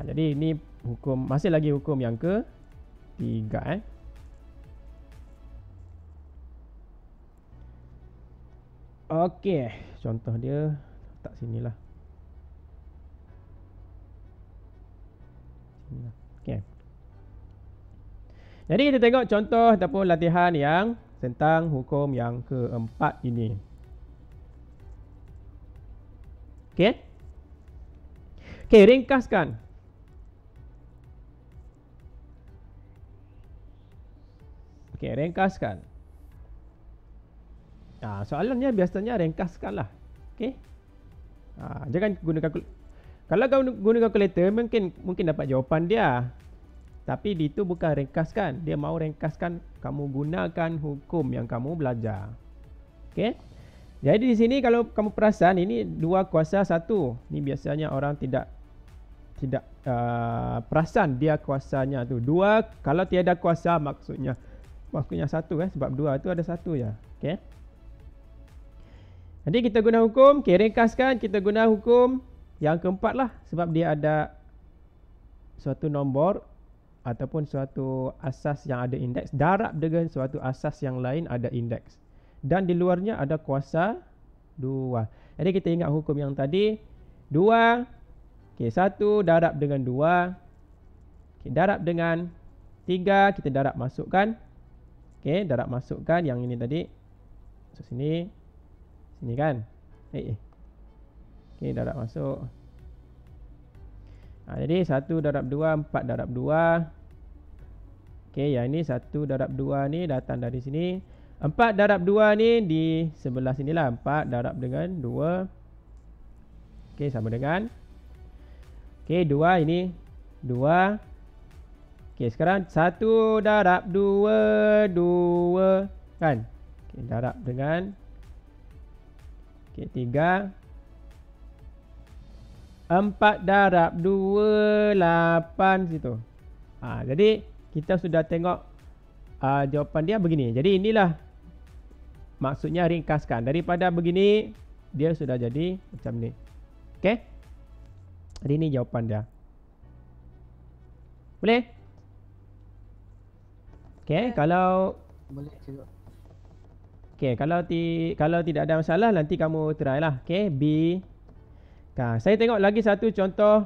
Jadi ini hukum, masih lagi hukum yang ketiga. Okey, contoh dia letak sinilah. Okey. Jadi kita tengok contoh ataupun latihan yang tentang hukum yang keempat ini. Okey, ringkaskan. Ringkaskan. Soalannya biasanya ringkaskanlah. Jangan gunakan Kalau kau guna kalkulator mungkin dapat jawapan dia. Tapi itu bukan ringkaskan. Dia mau ringkaskan kamu gunakan hukum yang kamu belajar. Okey. Jadi di sini kalau kamu perasan ini 2 kuasa 1. Ni biasanya orang tidak perasan dia kuasanya tu. 2 kalau tiada kuasa maksudnya 1 kan, sebab 2 tu ada 1 je. Okey. Nanti kita guna hukum, okey, ringkaskan kita guna hukum yang keempat lah, sebab dia ada suatu nombor ataupun suatu asas yang ada indeks darab dengan suatu asas yang lain ada indeks. Dan di luarnya ada kuasa 2. Jadi kita ingat hukum yang tadi 2. Okey, 1 darab dengan 2. Okey, darab dengan 3 kita darab masukkan. Okey, darab masukkan yang ini tadi. Masuk sini. Sini kan? Okey, darab masuk. Jadi 1 darab 2 4 darab 2. Okey, yang ini 1 darab 2 ni datang dari sini. 4 darab 2 ni di sebelah sinilah. 4 darab dengan 2. Okey, sama dengan. Okey, 2 ini 2. Okey, sekarang 1 darab 2 2 kan. Okey, darab dengan. Okey, 3. 4 darab 2 8 situ. Jadi kita sudah tengok jawapan dia begini. Jadi inilah maksudnya ringkaskan. Daripada begini dia sudah jadi macam ni. Okey. Jadi ini jawapan dia. Boleh? Okey, kalau Boleh cikgu. okey, kalau tidak ada masalah nanti kamu try lah. Okey, B. Saya tengok lagi satu contoh,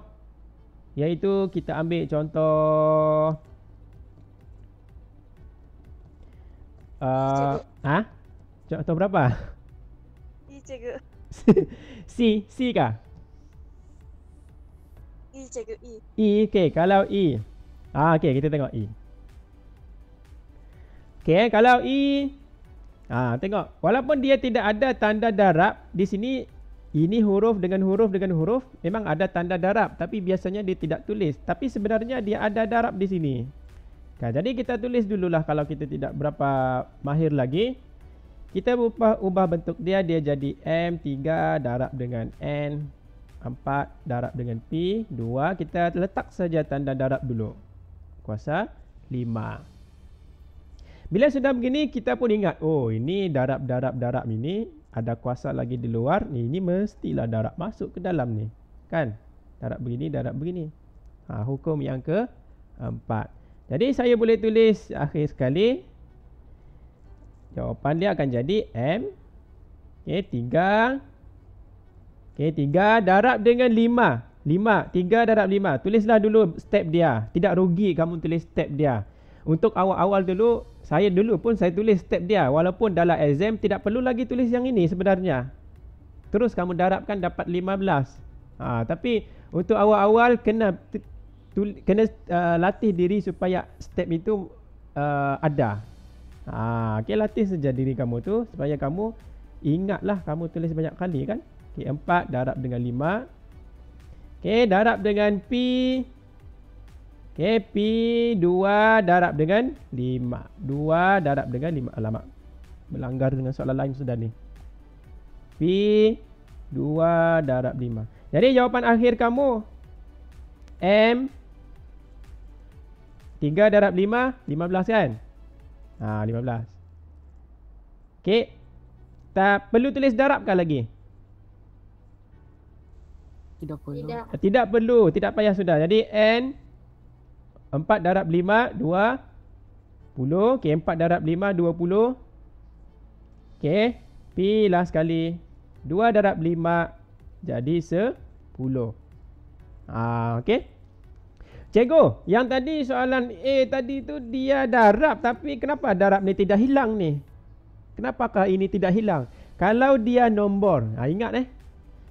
iaitu kita ambil contoh contoh berapa? E cikgu. C kah? E cikgu, E. E, okey, kalau E. Okey, kita tengok E. Okey, kalau E, tengok, walaupun dia tidak ada tanda darab di sini. Ini huruf dengan huruf dengan huruf memang ada tanda darab, tapi biasanya dia tidak tulis. Tapi sebenarnya dia ada darab di sini. Jadi kita tulis dululah kalau kita tidak berapa mahir lagi. Kita ubah bentuk dia jadi M3 darab dengan N, 4 darab dengan P, 2. Kita letak saja tanda darab dulu. Kuasa 5. Bila sudah begini kita pun ingat, oh ini darab ini ada kuasa lagi di luar ni, ini mestilah darab masuk ke dalam ni kan, darab begini. Hukum yang keempat. Jadi saya boleh tulis akhir sekali, jawapan dia akan jadi M. Okey, 3. Okey, 3 darab dengan 5. 3 darab 5. Tulislah dulu step dia, tidak rugi kamu tulis step dia. Untuk awal-awal dulu, saya tulis step dia. Walaupun dalam exam tidak perlu lagi tulis yang ini sebenarnya. Terus kamu darabkan dapat 15. Tapi untuk awal-awal kena latih diri supaya step itu ada. Okay, latih saja diri kamu tu supaya kamu ingatlah kamu tulis banyak kali kan. Okay, 4 darab dengan 5. Okay, darab dengan P. Okay, P 2 darab dengan 5. 2 darab dengan 5. Alamak, melanggar dengan soalan lain sudah ni. P 2 darab 5. Jadi jawapan akhir kamu M 3 darab 5 15 kan? 15. Okay, tak perlu tulis darabkan lagi? Tidak perlu. Tidak perlu, tidak payah sudah. Jadi N 4 darab 5 20. Okey, 4 darab 5 20. Okey, P last sekali 2 darab 5 jadi 10. Okey. Cikgu, yang tadi soalan A tadi tu dia darab, tapi kenapa darab ni tidak hilang ni? Kenapakah ini tidak hilang? Kalau dia nombor, ingat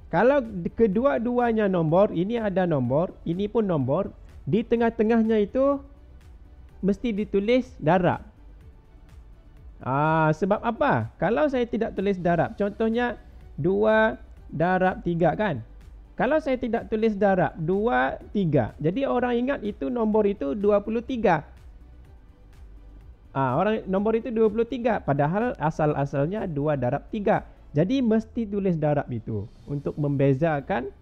kalau kedua-duanya nombor, ini ada nombor, ini pun nombor, di tengah-tengahnya itu mesti ditulis darab. Sebab apa? Kalau saya tidak tulis darab, contohnya 2 darab 3 kan? Kalau saya tidak tulis darab 2, 3. Jadi orang ingat itu nombor itu 23. Orang nombor itu 23. Padahal asal-asalnya 2 darab 3. Jadi mesti tulis darab itu untuk membezakan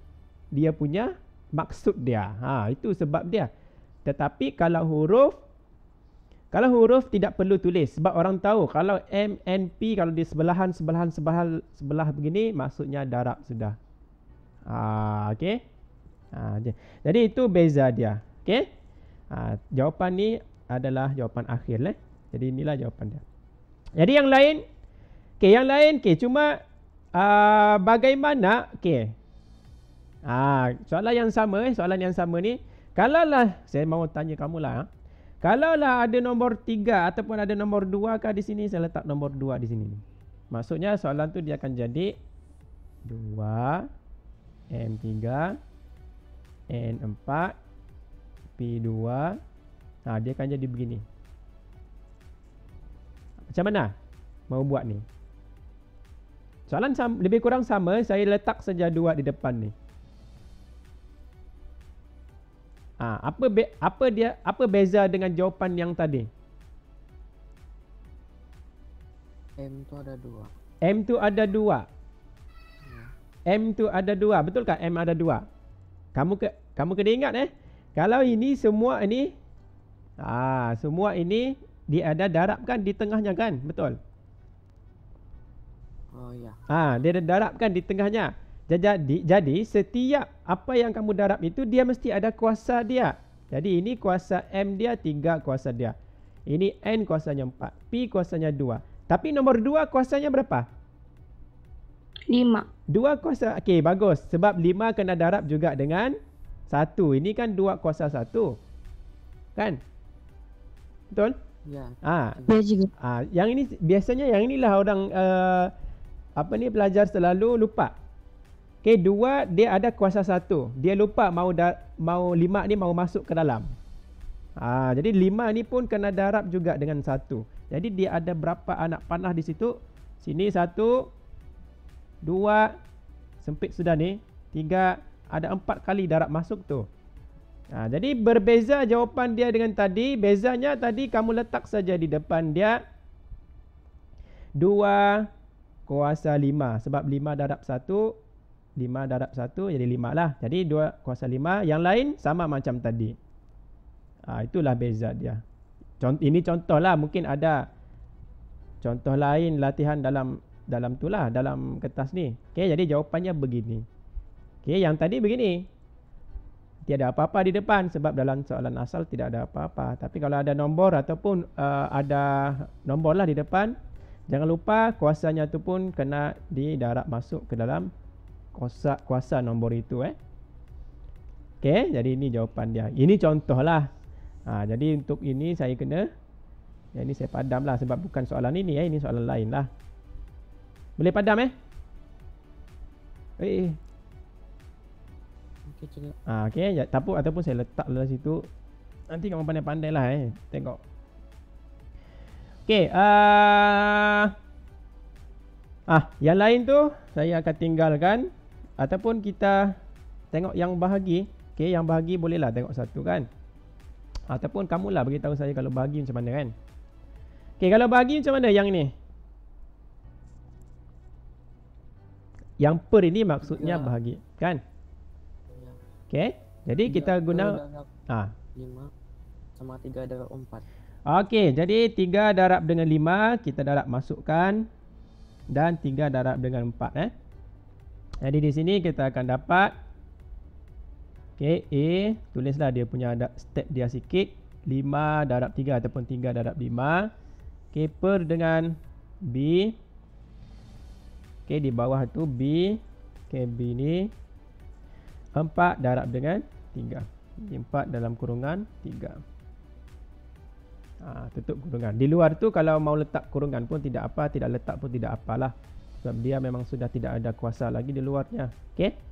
dia punya maksud dia. Itu sebab dia. Tetapi kalau huruf tidak perlu tulis sebab orang tahu kalau M, N, P kalau di sebelah begini maksudnya darab sudah. Okey. Jadi itu beza dia. Okey. Jawapan ni adalah jawapan akhir lah. Jadi inilah jawapan dia. Jadi yang lain cuma bagaimana soalan yang sama ni kalaulah saya mau tanya kamulah kalaulah ada nombor 3 ataupun ada nombor 2 kah di sini, saya letak nombor 2 di sini. Maksudnya soalan tu dia akan jadi 2 M3 N4 P2. Dia akan jadi begini. Macam mana mau buat ni? Soalan lebih kurang sama, saya letak saja 2 di depan ni. Apa beza dengan jawapan yang tadi? M tu ada 2. M tu ada 2. M tu ada 2. Betul tak M ada 2? Kamu kena ingat kalau ini semua ini semua ini dia ada darab kan di tengahnya kan? Betul? Oh ya. Dia ada darab kan di tengahnya. Jadi setiap apa yang kamu darab itu dia mesti ada kuasa dia. Jadi ini kuasa M dia 3 kuasa dia. Ini N kuasanya 4, P kuasanya 2. Tapi nombor 2 kuasanya berapa? 5. 2 kuasa. Okey, bagus. Sebab 5 kena darab juga dengan 1. Ini kan 2 kuasa 1. Kan? Betul? Ya. Ya juga. Yang ini biasanya yang inilah orang pelajar selalu lupa. Okey, 2 dia ada kuasa 1. Dia lupa mau 5 ni mau masuk ke dalam. Jadi 5 ni pun kena darab juga dengan 1. Jadi dia ada berapa anak panah di situ? Sini 1 2 sempit sudah ni. 3 ada 4 kali darab masuk tu. Jadi berbeza jawapan dia dengan tadi. Bezanya tadi kamu letak saja di depan dia 2 kuasa 5. Sebab 5 darab 1 jadi 5 lah. Jadi 2 kuasa 5. Yang lain sama macam tadi. Itulah beza dia. Ini contoh lah. Mungkin ada contoh lain latihan dalam tu lah, dalam kertas ni. Okey, jadi jawapannya begini. Okey, yang tadi begini. Tiada apa-apa di depan sebab dalam soalan asal tidak ada apa-apa. Tapi kalau ada nombor ataupun ada nombor lah di depan, jangan lupa kuasanya tu pun kena didarab masuk ke dalam kuasa nombor itu. Okey, jadi ini jawapan dia. Ini contoh lah. Jadi untuk ini saya kena, ini saya padam lah sebab bukan soalan ini ini soalan lain lah. Boleh padam Okey cikgu. Okey, ataupun saya letak dalam situ. Nanti kamu pandai-pandai lah tengok. Okey, yang lain tu saya akan tinggalkan ataupun kita tengok yang bahagi. Okey, yang bahagi bolehlah tengok satu kan. Ataupun kamulah beritahu saya kalau bahagi macam mana kan. Okey, kalau bahagi macam mana yang ni? Yang per ini maksudnya bahagi kan? Ya. Okey. Jadi kita guna 5 sama 3 darab 4. Okey, jadi 3 darab dengan 5 kita darab masukkan dan 3 darab dengan 4 Jadi di sini kita akan dapat A, tulislah dia punya step dia sikit. 5 darab 3 ataupun 3 darab 5. Per dengan B. Di bawah tu B. B ni 4 darab dengan 3. 4 dalam kurungan 3. Tutup kurungan. Di luar tu kalau mau letak kurungan pun tidak apa, tidak letak pun tidak apalah. Sebab dia memang sudah tidak ada kuasa lagi di luarnya. Okey.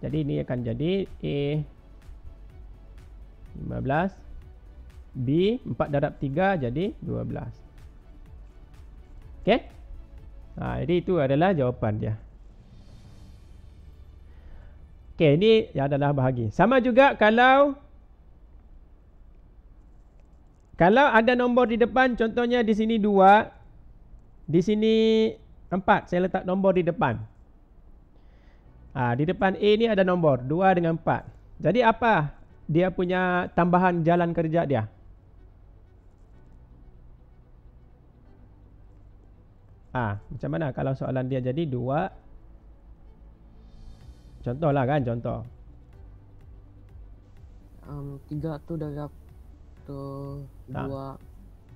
Jadi ini akan jadi A 15. B 4 darab 3 jadi 12. Okey. Jadi itu adalah jawapan dia. Okey, ini adalah bahagi. Sama juga kalau ada nombor di depan, contohnya di sini 2, di sini 4, saya letak nombor di depan. Di depan A ni ada nombor 2 dengan 4. Jadi apa dia punya tambahan jalan kerja dia? Macam mana kalau soalan dia jadi 2, contohlah kan, contoh. 3 tu darab tu 2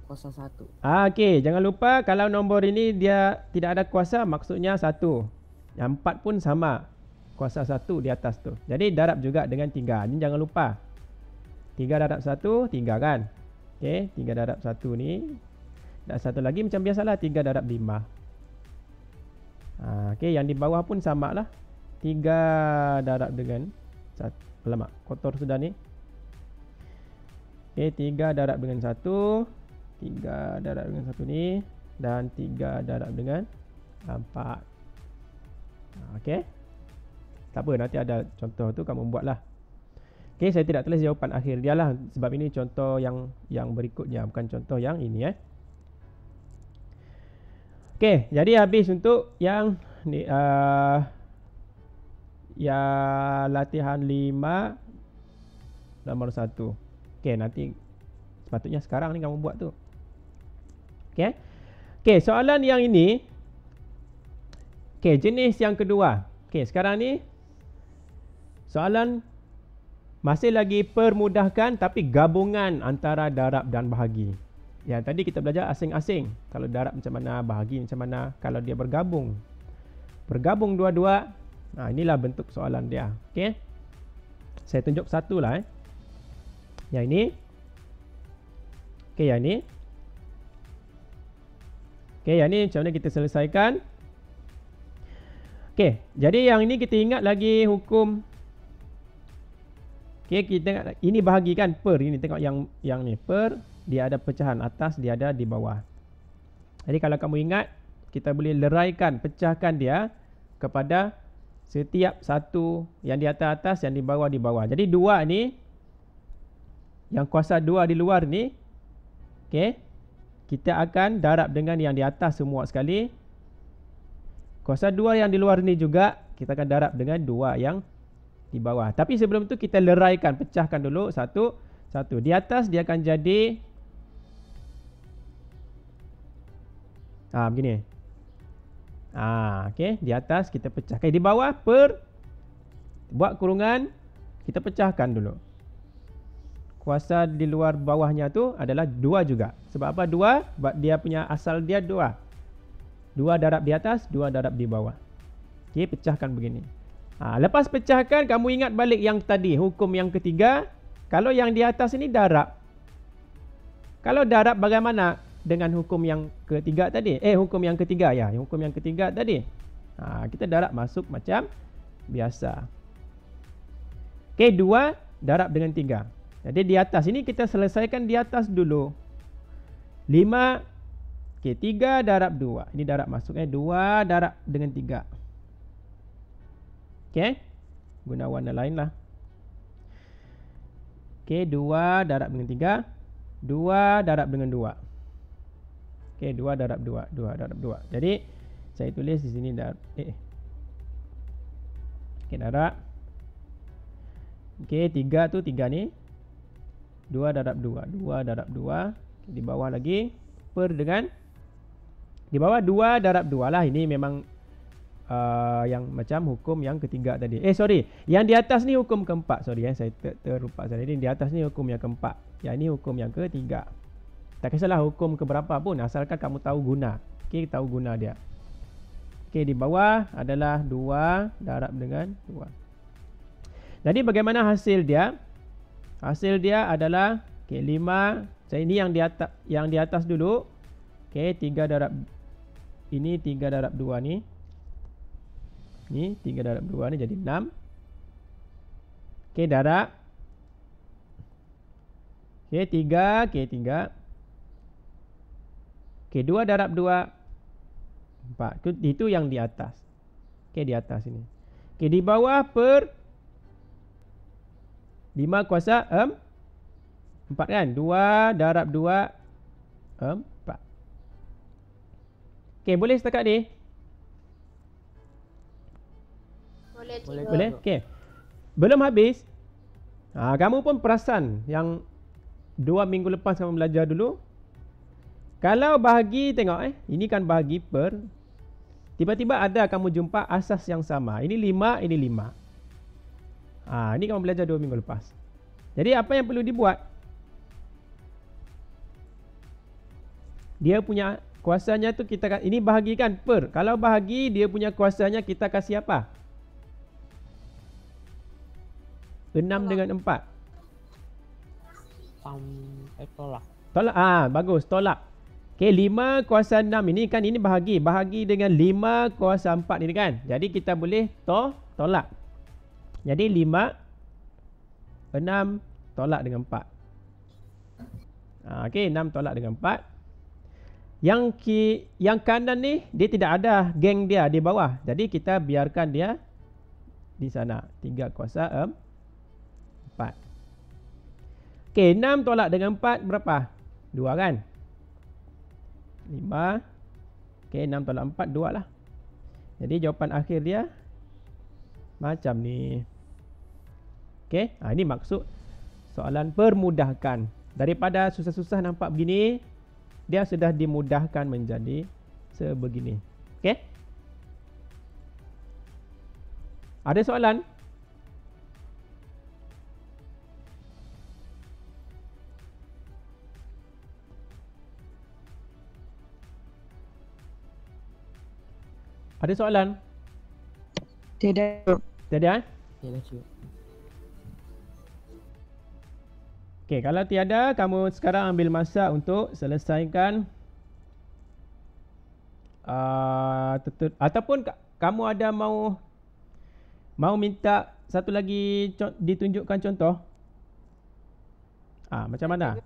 kuasa 1. Okey, jangan lupa kalau nombor ini dia tidak ada kuasa, maksudnya 1. Yang 4 pun sama, kuasa 1 di atas tu. Jadi darab juga dengan 3. Ini jangan lupa. 3 darab 1, 3 kan. Okey, 3 darab 1 ni. Dan satu lagi macam biasalah, 3 darab 5. Okey, yang di bawah pun sama lah. 3 darab dengan 1. Alamak, kotor sudah ni. Okey, 3 darab dengan 1. 3 darab dengan 1 ni. Dan 3 darab dengan 4. Okey. Tak apa, nanti ada contoh tu kamu buatlah. Okey, saya tidak tulis jawapan akhir dia lah. Sebab ini contoh yang berikutnya, bukan contoh yang ini. Okey, jadi habis untuk yang ni, yang latihan 5 nomor 1. Okey, nanti sepatutnya sekarang ni kamu buat tu. Okey. Okey, soalan yang ini. Okey, jenis yang kedua. Okey, sekarang ni soalan masih lagi permudahkan tapi gabungan antara darab dan bahagi. Yang tadi kita belajar asing-asing. Kalau darab macam mana, bahagi macam mana. Kalau dia bergabung dua-dua. Inilah bentuk soalan dia. Okey. Saya tunjuk satu lah. Yang ini. Okey, yang ini. Okey, yang ini macam mana kita selesaikan. Okey, jadi yang ini kita ingat lagi hukum. Okey, kita tengok ini bahagi kan, per ini, tengok yang ni per, dia ada pecahan atas, dia ada di bawah. Jadi kalau kamu ingat, kita boleh leraikan, pecahkan dia kepada setiap satu yang di atas, yang di bawah, di bawah. Jadi 2 ni, yang kuasa 2 di luar ni, okey, kita akan darab dengan yang di atas semua sekali. Kuasa 2 yang di luar ni juga kita akan darab dengan 2 yang di bawah. Tapi sebelum tu kita leraikan, pecahkan dulu satu. Di atas dia akan jadi begini. Okey, di atas kita pecah. Okey, di bawah per, buat kurungan, kita pecahkan dulu. Kuasa di luar bawahnya tu adalah 2 juga. Sebab apa 2? Sebab dia punya asal dia 2. 2 darab di atas, 2 darab di bawah. Okey, pecahkan begini. Lepas pecahkan, kamu ingat balik yang tadi, hukum yang ketiga. Kalau yang di atas ini darab. Kalau darab bagaimana dengan hukum yang ketiga tadi? Hukum yang ketiga ya, hukum yang ketiga tadi. Kita darab masuk macam biasa. Okey, 2 darab dengan 3. Jadi di atas ini kita selesaikan di atas dulu. 5. Okey, 3 darab 2. Ini darab masuk 2 darab dengan 3. Okey. Guna warna lain lah. Okey, 2 darab dengan 3. 2 darab dengan 2. Okey, 2 darab 2. 2 darab 2. Jadi, saya tulis di sini darab. Okey, darab. Okey, 3 tu 3 ni. 2 darab 2. 2 darab 2. Okay, di bawah lagi. Per dengan. Di bawah 2 darab 2 lah. Ini memang yang macam hukum yang ketiga tadi. Sorry. Yang di atas ni hukum keempat. Sorry saya terlupa. Jadi di atas ni hukum yang keempat. Yang ini hukum yang ketiga. Tak kisahlah hukum keberapa pun. Asalkan kamu tahu guna. Okey, tahu guna dia. Okey, di bawah adalah 2 darab dengan 2. Jadi bagaimana hasil dia? Hasil dia adalah 5. Saya ini yang di atas dulu. Okey, 3 darab ini 3 darab 2 ni. Ni 3 darab 2 ni jadi 6. Okey, darab. Okey, 3. Okey, 3. Okey, 2 darab 2 4. Itu yang di atas. Okey, di atas ini. Okey, di bawah per 5 kuasa 4 kan? 2 darab 2, 4. Okey, boleh setakat ni? Boleh Boleh. cikgu. Boleh? Okey. Belum habis. Kamu pun perasan yang 2 minggu lepas kamu belajar dulu. Kalau bahagi, tengok ini kan bahagi per. Tiba-tiba ada kamu jumpa asas yang sama. Ini 5, ini 5. Ini kamu belajar 2 minggu lepas. Jadi apa yang perlu dibuat? Dia punya kuasanya tu kita, ini bahagikan per. Kalau bahagi, dia punya kuasanya kita kasih apa? 6 dengan 4. Tolak. Tolak. Bagus, tolak. Okey, 5 kuasa 6 ini kan, ini bahagi. Bahagi dengan 5 kuasa 4 ini kan. Jadi kita boleh tolak. Jadi 5, 6 tolak dengan 4. Okey, 6 tolak dengan 4. Yang kanan ni, dia tidak ada geng dia di bawah. Jadi kita biarkan dia di sana. 3 kuasa 4. Okey, 6 tolak dengan 4 berapa? 2 kan? 5. Okey, 6 tolak 4, 2 lah. Jadi jawapan akhir dia macam ni. Okey, ini maksud soalan permudahkan. Daripada susah-susah nampak begini, dia sudah dimudahkan menjadi sebegini. Okey? Ada soalan? Ada soalan? Tidak. Tiada? Yalah cikgu. Okey, kalau tiada, kamu sekarang ambil masa untuk selesaikan ataupun kamu ada mau minta satu lagi ditunjukkan contoh? Macam mana?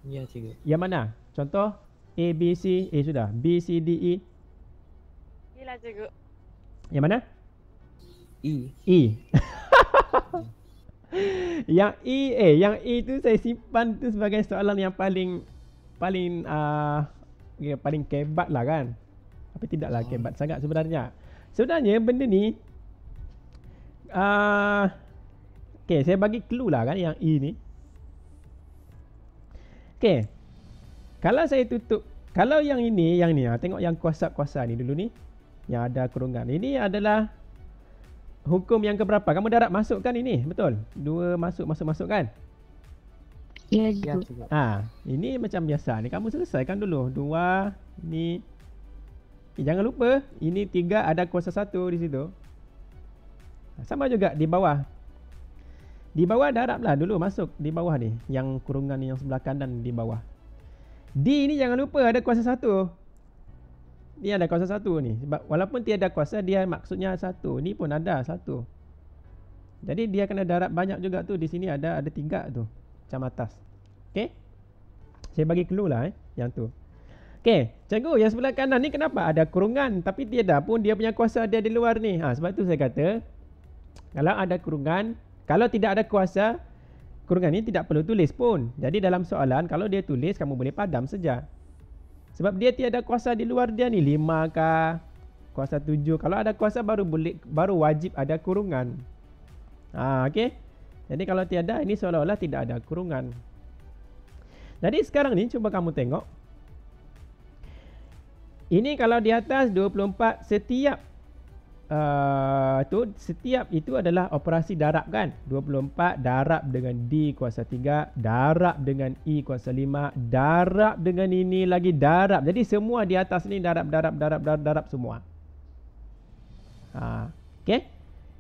Ya cikgu. Yang mana? Contoh A, B, C, sudah. B, C, D, E. Gila cikgu. Yang mana? E. Yang E tu saya simpan tu sebagai soalan yang paling kebat lah kan. Tapi tidaklah kebat sangat sebenarnya. Sebenarnya benda ni okey, saya bagi clue lah kan yang E ni. Okey. Kalau saya tutup, kalau yang ni tengok yang kuasa-kuasa ni dulu ni, yang ada kurungan. Ini adalah hukum yang keberapa? Kamu darab masukkan ini, betul? 2 masuk kan? Ya Ya cikgu. cikgu. Ini macam biasa ni, kamu selesaikan dulu. 2 ni. Jangan lupa, ini 3 ada kuasa 1 di situ. Sama juga di bawah. Di bawah darablah dulu, masuk di bawah ni, yang kurungan yang sebelah kanan di bawah. D ni jangan lupa ada kuasa 1. Dia ada kuasa 1 ni. Sebab walaupun tiada kuasa, dia maksudnya 1. Ni pun ada 1. Jadi dia kena darab banyak juga tu. Di sini ada 3 tu. Macam atas. Okey. Saya bagi clue lah yang tu. Okey, cikgu, yang sebelah kanan ni kenapa ada kurungan tapi tiada pun dia punya kuasa dia di luar ni. Sebab tu saya kata, kalau ada kurungan, kalau tidak ada kuasa, kurungan ni tidak perlu tulis pun. Jadi dalam soalan, kalau dia tulis, kamu boleh padam saja. Sebab dia tiada kuasa di luar dia ni, 5 kah, kuasa 7. Kalau ada kuasa baru wajib ada kurungan. Okey. Jadi kalau tiada, ini seolah-olah tidak ada kurungan. Jadi sekarang ni cuba kamu tengok. Ini kalau di atas 24, setiap itu adalah operasi darab kan. 24 darab dengan D kuasa 3, darab dengan E kuasa 5, darab dengan ini lagi darab. Jadi semua di atas ni darab semua. Okey.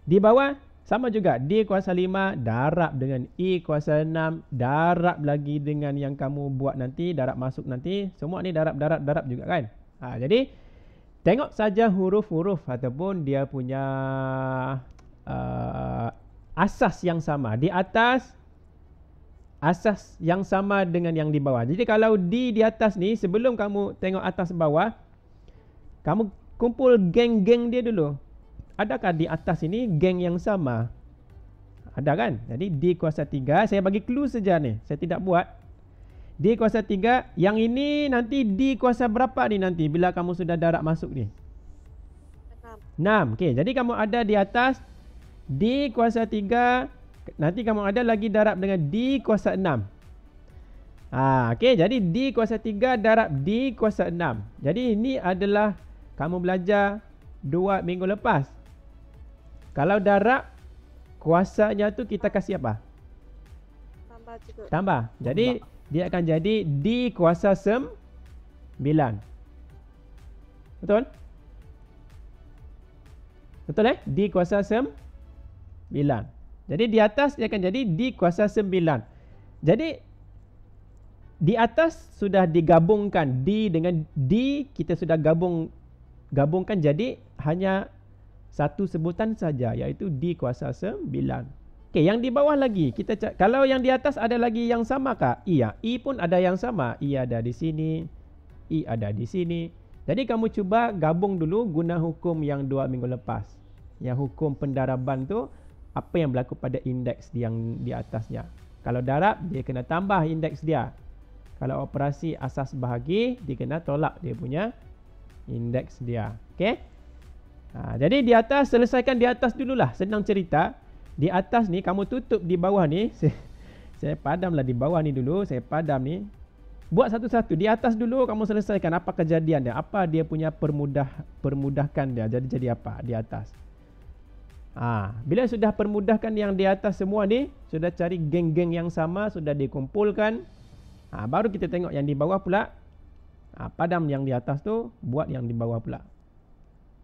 Di bawah sama juga, D kuasa 5 darab dengan E kuasa 6, darab lagi dengan yang kamu buat nanti, darab masuk nanti. Semua ni darab juga kan. Jadi tengok saja huruf-huruf ataupun dia punya asas yang sama. Di atas asas yang sama dengan yang di bawah. Jadi kalau di atas ni, sebelum kamu tengok atas bawah, kamu kumpul geng-geng dia dulu. Adakah di atas ini geng yang sama? Ada kan? Jadi D kuasa 3, saya bagi clue saja ni. Saya tidak buat. D kuasa 3, yang ini nanti D kuasa berapa ni nanti bila kamu sudah darab masuk ni? 6. Okey, jadi kamu ada di atas D kuasa 3, nanti kamu ada lagi darab dengan D kuasa 6. Okey, jadi D kuasa 3 darab D kuasa 6. Jadi ini adalah kamu belajar 2 minggu lepas. Kalau darab, kuasanya tu kita kasih apa? Tambah cikgu. Tambah. Jadi dia akan jadi D kuasa 9. Betul? Betul D kuasa 9. Jadi di atas dia akan jadi D kuasa 9. Jadi di atas sudah digabungkan D dengan D, kita sudah gabungkan jadi hanya satu sebutan saja, iaitu D kuasa 9. Okey, yang di bawah lagi kita kalau yang di atas ada lagi yang sama kah? Iya, I pun ada yang sama. I ada di sini, I ada di sini. Jadi kamu cuba gabung dulu guna hukum yang 2 minggu lepas. Yang hukum pendaraban tu, apa yang berlaku pada indeks yang di atasnya. Kalau darab, dia kena tambah indeks dia. Kalau operasi asas bahagi, dia kena tolak dia punya indeks dia. Okey? Jadi di atas, selesaikan di atas dululah. Senang cerita. Di atas ni, kamu tutup di bawah ni. Saya padamlah di bawah ni dulu. Saya padam ni. Buat satu-satu. Di atas dulu kamu selesaikan apa kejadian dia. Apa dia punya permudahkan dia. Jadi apa di atas. Bila sudah permudahkan yang di atas semua ni, sudah cari geng-geng yang sama, sudah dikumpulkan. Baru kita tengok yang di bawah pula. Padam yang di atas tu, buat yang di bawah pula.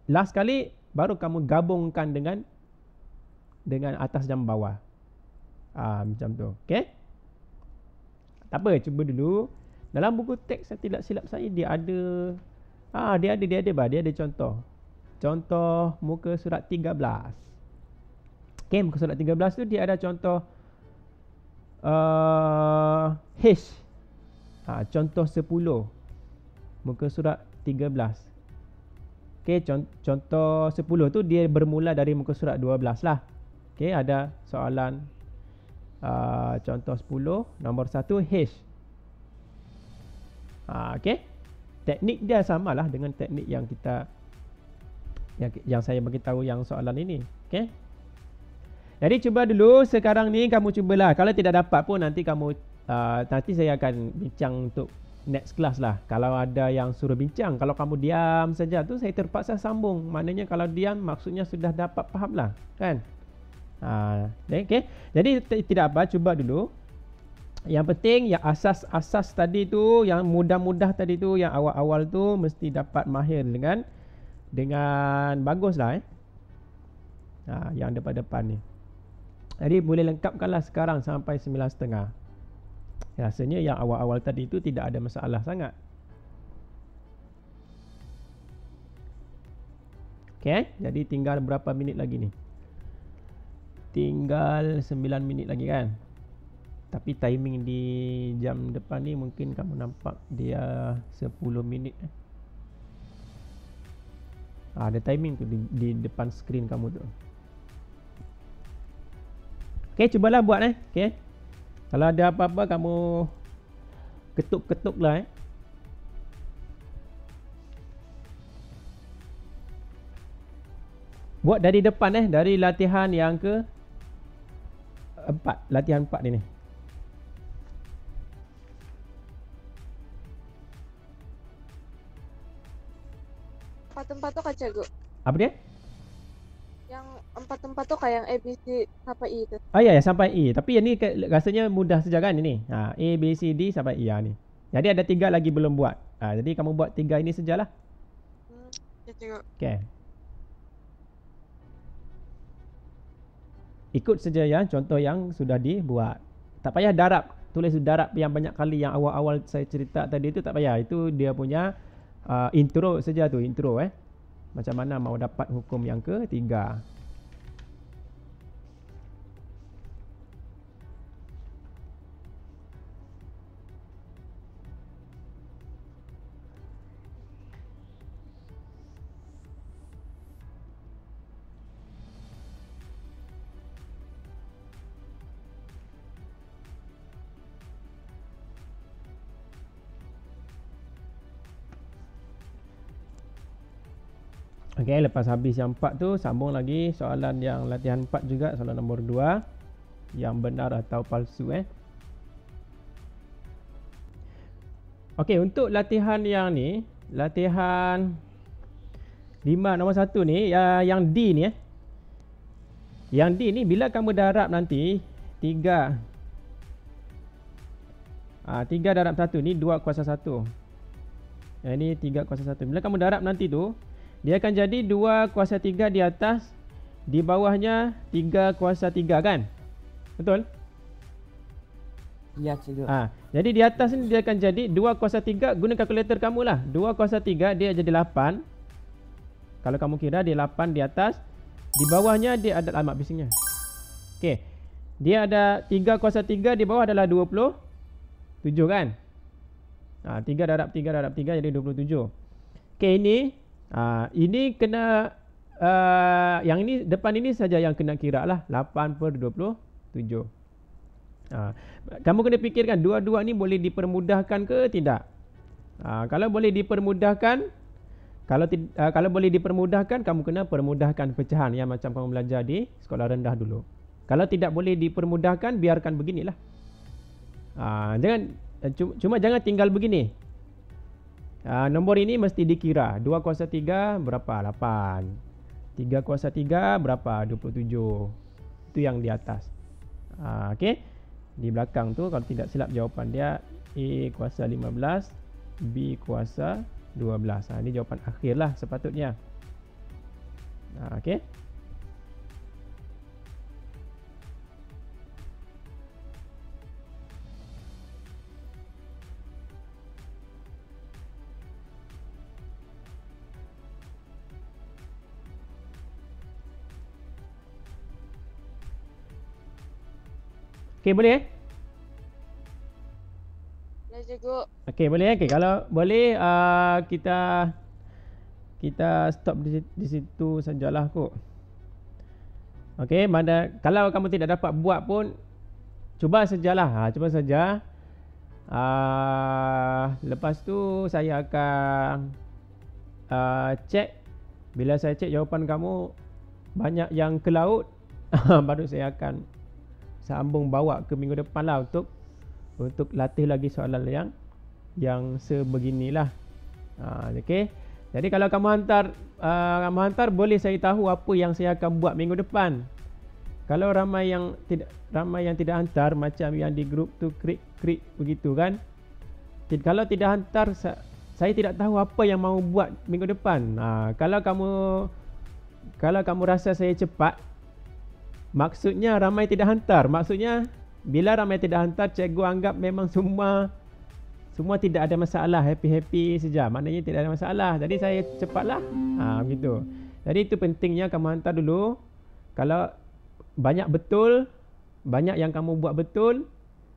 Last kali, baru kamu gabungkan dengan atas dan bawah. Macam tu. Okay? Tak apa, cuba dulu. Dalam buku teks saya tidak silap saya, dia ada dia ada contoh. Contoh muka surat 13. Okay, muka surat 13 tu dia ada contoh H. Contoh 10. Muka surat 13. Okay, contoh 10 tu dia bermula dari muka surat 12 lah. Okay, ada soalan contoh 10, nombor 1 H. Okay, teknik dia samalah dengan teknik yang kita yang saya bagi tahu yang soalan ini. Okay, jadi cuba dulu sekarang ni kamu cubalah. Kalau tidak dapat pun nanti kamu nanti saya akan bincang untuk next class lah. Kalau ada yang suruh bincang, kalau kamu diam saja tu saya terpaksa sambung. Maknanya kalau diam maksudnya sudah dapat faham lah, kan? Okay. Jadi tidak apa, cuba dulu. Yang penting yang asas-asas tadi tu, yang mudah-mudah tadi tu, yang awal-awal tu mesti dapat mahir dengan bagus lah. Yang depan-depan ni. Jadi boleh lengkapkanlah sekarang sampai 9.30. Rasanya yang awal-awal tadi itu tidak ada masalah sangat. Okay, jadi tinggal berapa minit lagi ni? Tinggal 9 minit lagi kan? Tapi timing di jam depan ni mungkin kamu nampak dia 10 minit. Ada timing tu di depan skrin kamu tu. Okay, cubalah buat Okay. Kalau ada apa-apa kamu ketuk-ketuk lah Buat dari depan dari latihan yang ke 4. Latihan 4 ni. Tempat tu kan cikgu. Apa dia? Yang 4 tempat tu kayak yang A, B, C sampai I tu. Ya sampai I. Tapi yang ni rasanya mudah saja kan ini. A, B, C, D sampai I ni. Jadi ada 3 lagi belum buat. Jadi kamu buat 3 ini sajalah. Ya cikgu. Okay. Ikut saja ya contoh yang sudah dibuat. Tak payah darab. Tulis darab yang banyak kali yang awal-awal saya cerita tadi itu tak payah. Itu dia punya intro saja tu, intro Macam mana mau dapat hukum yang ketiga. Okey, lepas habis yang 4 tu, sambung lagi soalan yang latihan 4 juga, soalan nombor 2. Yang benar atau palsu Okey, untuk latihan yang ni, latihan 5 nombor 1 ni, yang D ni Yang D ni bila kamu darab nanti 3 darab 1 ni 2 kuasa 1. Yang ni 3 kuasa 1. Bila kamu darab nanti tu, dia akan jadi 2 kuasa 3 di atas, di bawahnya 3 kuasa 3 kan? Betul? Ya cikgu. Jadi di atas ni dia akan jadi 2 kuasa 3, guna kalkulator kamu lah. 2 kuasa 3 dia jadi 8. Kalau kamu kira dia 8 di atas, di bawahnya dia ada alamat bisingnya. Okey. Dia ada 3 kuasa 3 di bawah adalah 27 kan? 3 darab 3 darab 3 jadi 27. Okey, ini kena yang ini depan ini saja yang kena kira lah, 8/27. Kamu kena fikirkan dua-dua ni boleh dipermudahkan ke tidak. Kalau boleh dipermudahkan, kalau boleh dipermudahkan, kamu kena permudahkan pecahan yang macam kamu belajar di sekolah rendah dulu. Kalau tidak boleh dipermudahkan, biarkan beginilah. Cuma jangan tinggal begini. Nombor ini mesti dikira. 2 kuasa 3 berapa? 8. 3 kuasa 3 berapa? 27. Itu yang di atas. Okey. Di belakang tu kalau tidak silap jawapan dia A kuasa 15, B kuasa 12. Ini jawapan akhir lah sepatutnya. Okey. Okey, boleh Boleh cikgu. Okey, boleh Okey, kalau boleh kita stop di situ sajalah kok. Okey, kalau kamu tidak dapat buat pun cuba sajalah. Cuba saja. Lepas tu saya akan cek. Bila saya cek jawapan kamu banyak yang ke laut, baru saya akan sambung bawa ke minggu depan lah untuk latih lagi soalan yang sebeginilah. Okey. Jadi kalau kamu hantar boleh saya tahu apa yang saya akan buat minggu depan. Kalau ramai yang tidak hantar, macam yang di grup tu krik begitu kan. Kalau tidak hantar, saya tidak tahu apa yang mau buat minggu depan. Kalau kamu rasa saya cepat, maksudnya ramai tidak hantar. Maksudnya bila ramai tidak hantar, cikgu anggap memang semua tidak ada masalah, happy saja. Maknanya tidak ada masalah. Jadi saya cepatlah. Begitu. Jadi itu pentingnya kamu hantar dulu. Kalau banyak yang kamu buat betul,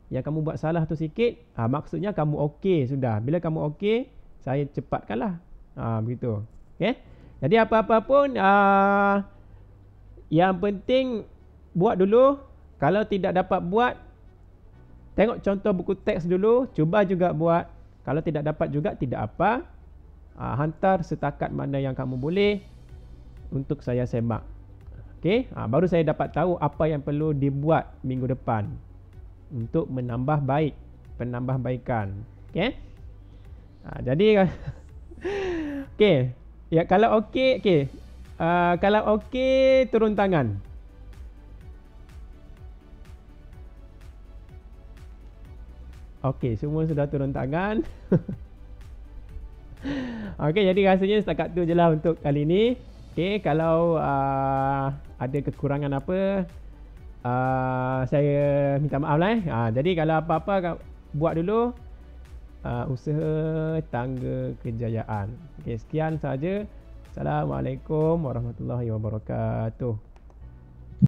yang kamu buat salah tu sikit, maksudnya kamu okey sudah. Bila kamu okey, saya cepatkanlah. Begitu. Okey. Jadi apa-apa pun yang penting buat dulu. Kalau tidak dapat buat, tengok contoh buku teks dulu, cuba juga buat. Kalau tidak dapat juga, tidak apa. Hantar setakat mana yang kamu boleh untuk saya semak. Okey, baru saya dapat tahu apa yang perlu dibuat minggu depan untuk menambah penambahbaikan. Okey. Jadi okey. Ya, kalau okey, okey. Kalau okey, turun tangan. Okey, semua sudah turun tangan. Okey, jadi rasanya setakat tu je lah untuk kali ni. Okey, kalau ada kekurangan apa, saya minta maaf lah. Jadi kalau apa-apa buat dulu. Usaha tangga kejayaan. Okey, sekian saja. Assalamualaikum warahmatullahi wabarakatuh.